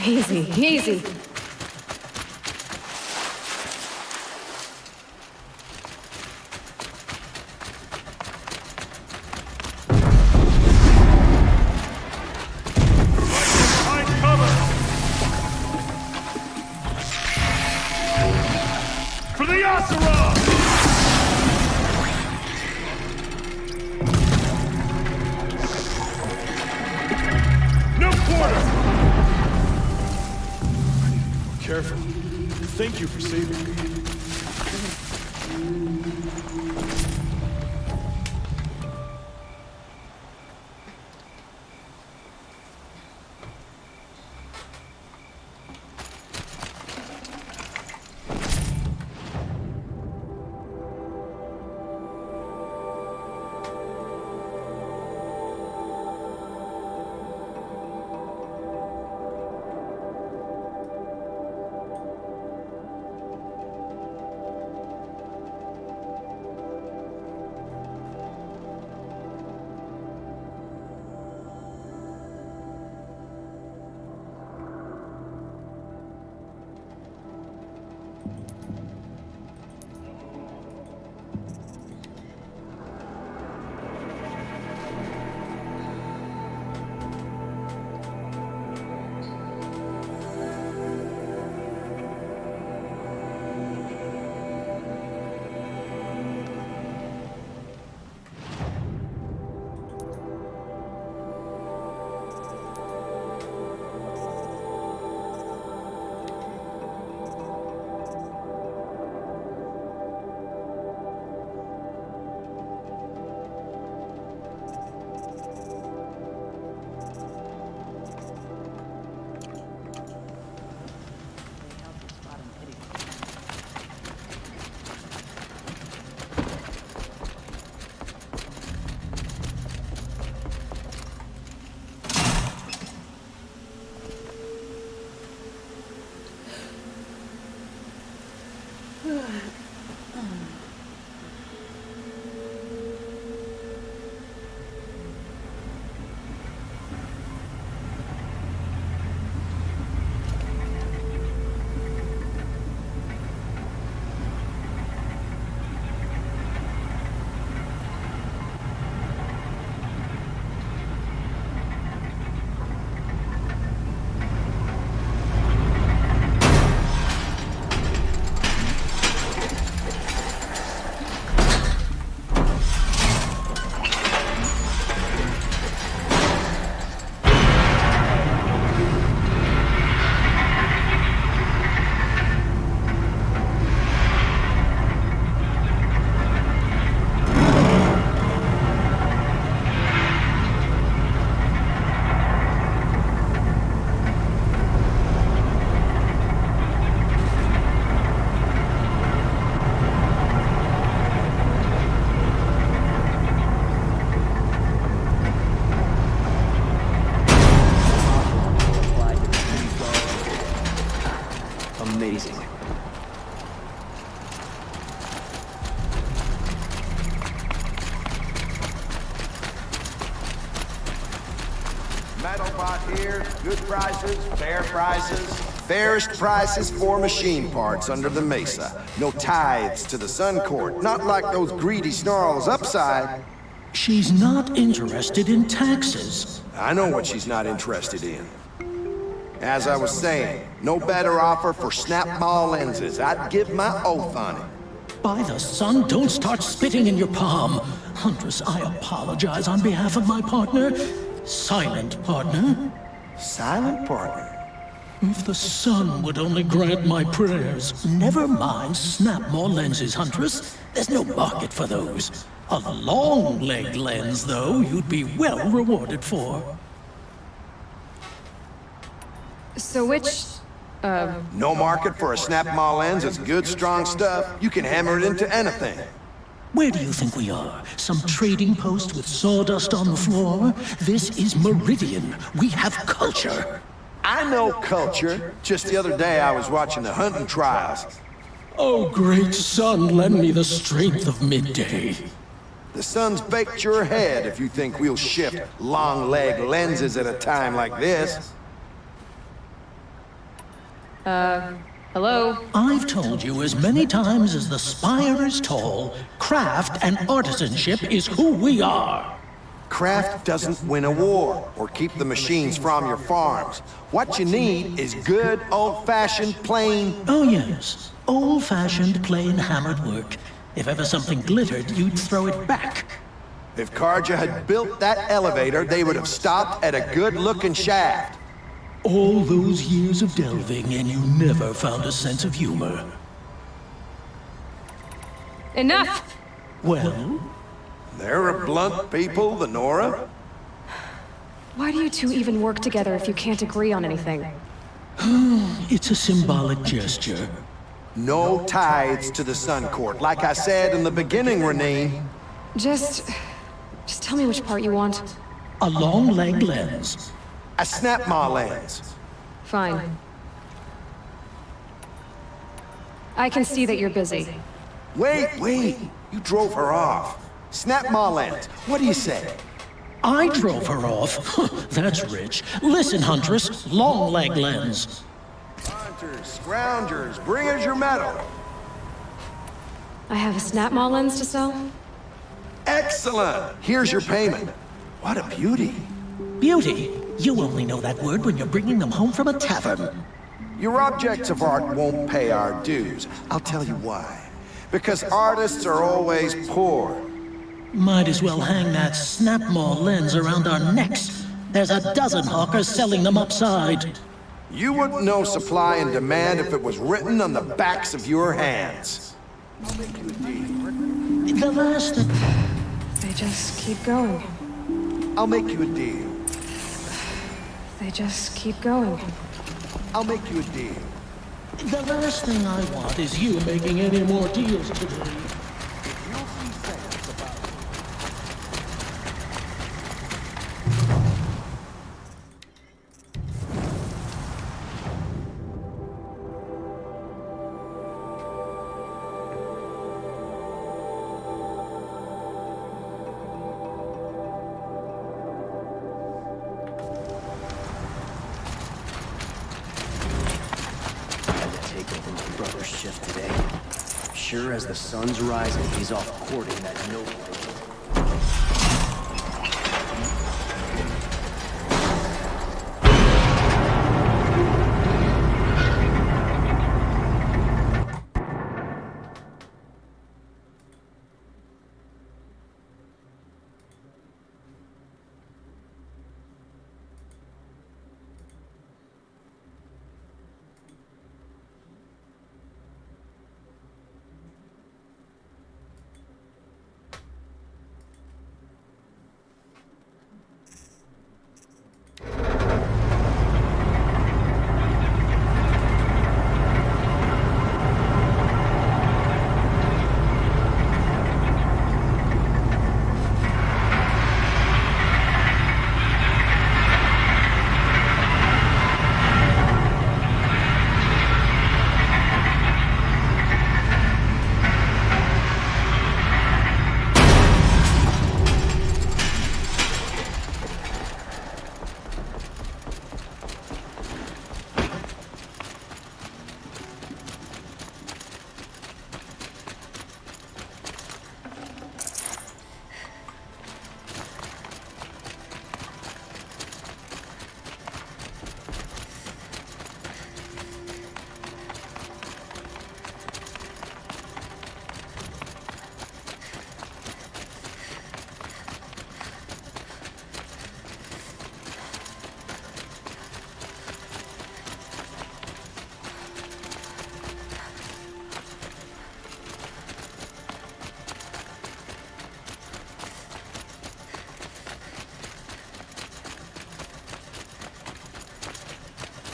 Easy, easy. For the Asura! No quarter! Careful. Thank you for saving me. Good prices, fair prices. Fairest prices for machine parts under the Mesa. No tithes to the Sun Court. Not like those greedy snarls upside. She's not interested in taxes. I know what she's not interested in. As I was saying, no better offer for snap-maw lenses. I'd give my oath on it. By the sun, don't start spitting in your palm. Huntress, I apologize on behalf of my partner. Silent partner. Silent partner? If the sun would only grant my prayers. Never mind snap-maw lenses, Huntress. There's no market for those. A long-leg lens, though, you'd be well rewarded for. So which, No market for a snap-maw lens. It's good, strong stuff. You can hammer it into anything. Where do you think we are? Some trading post with sawdust on the floor? This is Meridian. We have culture. I know culture. Just the other day I was watching the hunting trials. Oh, great sun, lend me the strength of midday. The sun's baked your head if you think we'll shift long-leg lenses at a time like this. Hello? I've told you as many times as the spire is tall, craft and artisanship is who we are. Craft doesn't win a war or keep the machines from your farms. What you need is good, old-fashioned, plain... Oh yes, old-fashioned, plain hammered work. If ever something glittered, you'd throw it back. If Carja had built that elevator, they would have stopped at a good-looking shaft. All those years of delving, and you never found a sense of humor. Enough! Well? They're a blunt people, the Nora. Why do you two even work together if you can't agree on anything? It's a symbolic gesture. No tithes to the Sun Court. Like I said in the beginning, Renee. Just tell me which part you want. A long-leg lens. A snap-maw lens. Fine. I can see that you're busy. Wait! You drove her off. Snap-maw lens. What do you say? I drove her off? That's rich. Listen, Huntress, long-leg lens. Hunters, scroungers, bring us your metal. I have a snap-maw lens to sell? Excellent! Here's your payment. What a beauty. Beauty? You only know that word when you're bringing them home from a tavern. Your objects of art won't pay our dues. I'll tell you why. Because artists are always poor. Might as well hang that snap-maw lens around our necks. There's a dozen hawkers selling them upside. You wouldn't know supply and demand if it was written on the backs of your hands. I'll make you a deal. The last thing... They just keep going. I'll make you a deal. They just keep going. I'll make you a deal. The last thing I want is you making any more deals today. Sure as the sun's rising, he's off courting that noble.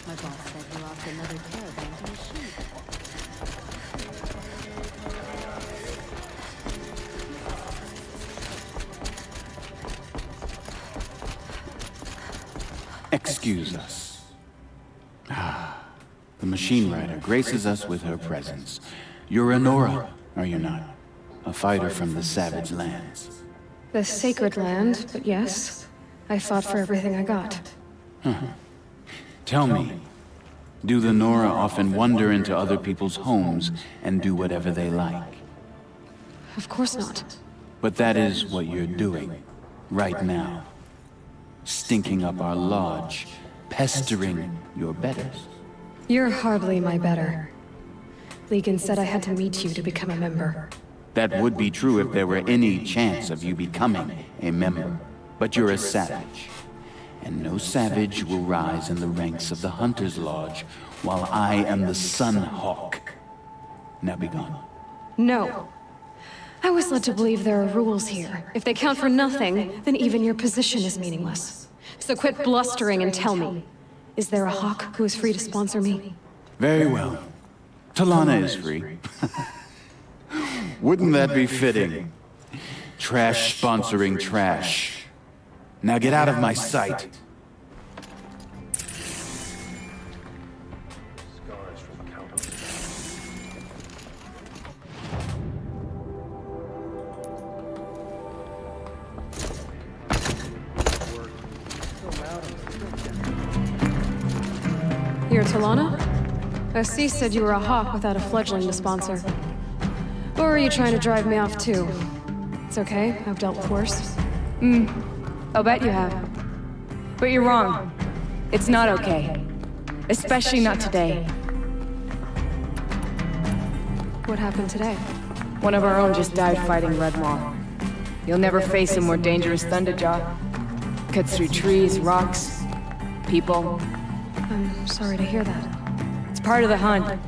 My boss said he lost another caravan to a sheep. Excuse us. The machine rider graces us with her presence. You're a Nora, are you not? A fighter from the Savage Lands. The Sacred Land, but yes. I fought for everything I got. Tell me, do the Nora often wander into other people's homes and do whatever they like? Of course not. But that is what you're doing, right now. Stinking up our lodge, pestering your betters. You're hardly my better. Legan said I had to meet you to become a member. That would be true if there were any chance of you becoming a member. But you're a savage. And no savage will rise in the ranks of the Hunter's Lodge while I am the Sun Hawk. Now be gone. No. I was led to believe there are rules here. If they count for nothing, then even your position is meaningless. So quit blustering and tell me. Is there a Hawk who is free to sponsor me? Very well. Talana is free. Wouldn't that be fitting? Trash sponsoring trash. Now get out of my sight. You're Talana? Assis said you were a Hawk without a fledgling to sponsor. Or are you trying to drive me off too? It's okay, I've dealt with worse. I'll bet you have. But you're wrong. It's not okay. Especially not today. What happened today? One of our own just died fighting Redmaw. You'll never face a more dangerous Thunderjaw. Cuts through trees, rocks, people. I'm sorry to hear that. It's part of the hunt.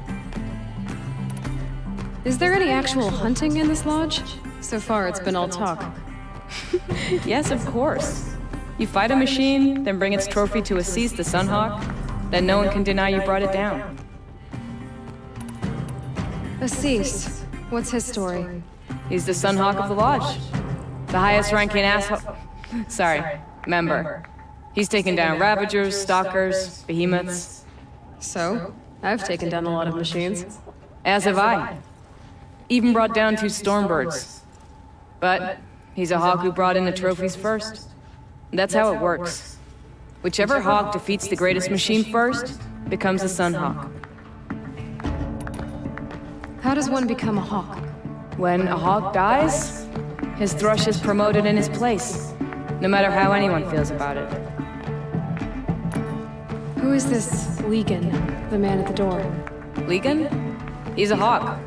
Is there any actual hunting in this lodge? So far, it's been all talk. Yes, of course. You fight a machine, then bring its trophy to Assis the Sunhawk, then no one can deny you brought it down. Assis, what's his story? He's the Sunhawk of the Lodge. The highest ranking asshole... Sorry, member. He's taken down Ravagers, Stalkers, Behemoths. So? I've taken down a lot of machines. As have I. Even brought down 2 Stormbirds. But he's a Hawk who brought in the trophies first. That's how it works. Whichever Hawk defeats the greatest machine first, becomes a Sunhawk. How does one become a Hawk? When a Hawk dies, his thrush is promoted in his place, no matter how anyone feels about it. Who is this Legan, the man at the door? Legan? He's a Hawk.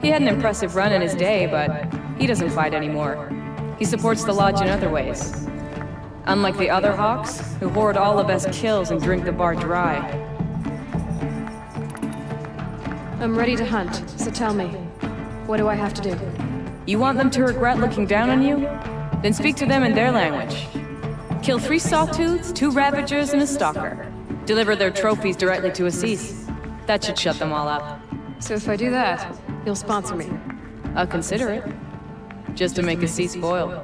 He had an impressive run in his day, but he doesn't fight anymore. He supports the Lodge in other ways. Unlike the other Hawks, who hoard all the best kills and drink the bar dry. I'm ready to hunt, so tell me, what do I have to do? You want them to regret looking down on you? Then speak to them in their language. Kill 3 Sawtooths, 2 Ravagers, and a Stalker. Deliver their trophies directly to Assis. That should shut them all up. So if I do that, you'll sponsor me? I'll consider it. Just to make Assis spoil.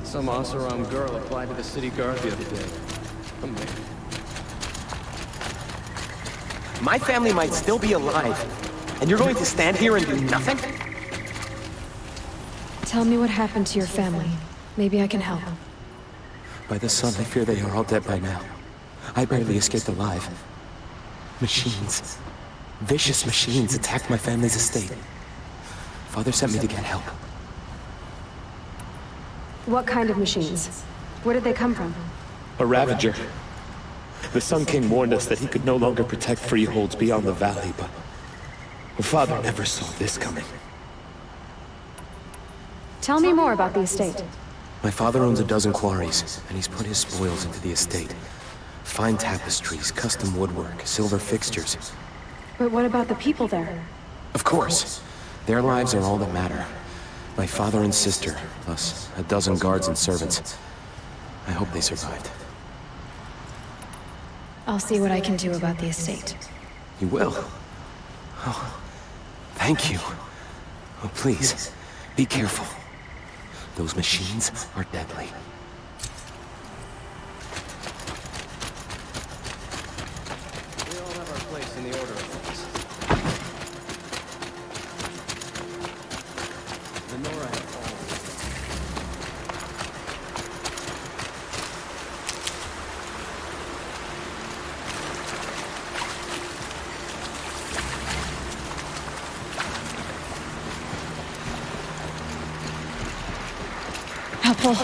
Some Oseram girl applied to the city guard the other day. Amazing. My family might still be alive, and you're going to stand here and do nothing? Tell me what happened to your family. Maybe I can help. By the sun, I fear they are all dead by now. I barely escaped alive. Machines. Vicious machines attacked my family's estate. Father sent me to get help. What kind of machines? Where did they come from? A Ravager. The Sun King warned us that he could no longer protect freeholds beyond the valley, but Father never saw this coming. Tell me more about the estate. My father owns a dozen quarries, and he's put his spoils into the estate. Fine tapestries, custom woodwork, silver fixtures. But what about the people there? Of course. Their lives are all that matter. My father and sister, plus a dozen guards and servants. I hope they survived. I'll see what I can do about the estate. You will? Oh, thank you. Oh, please, be careful. Those machines are deadly. We all have our place in the order of things. Lenora had fallen. Helpful.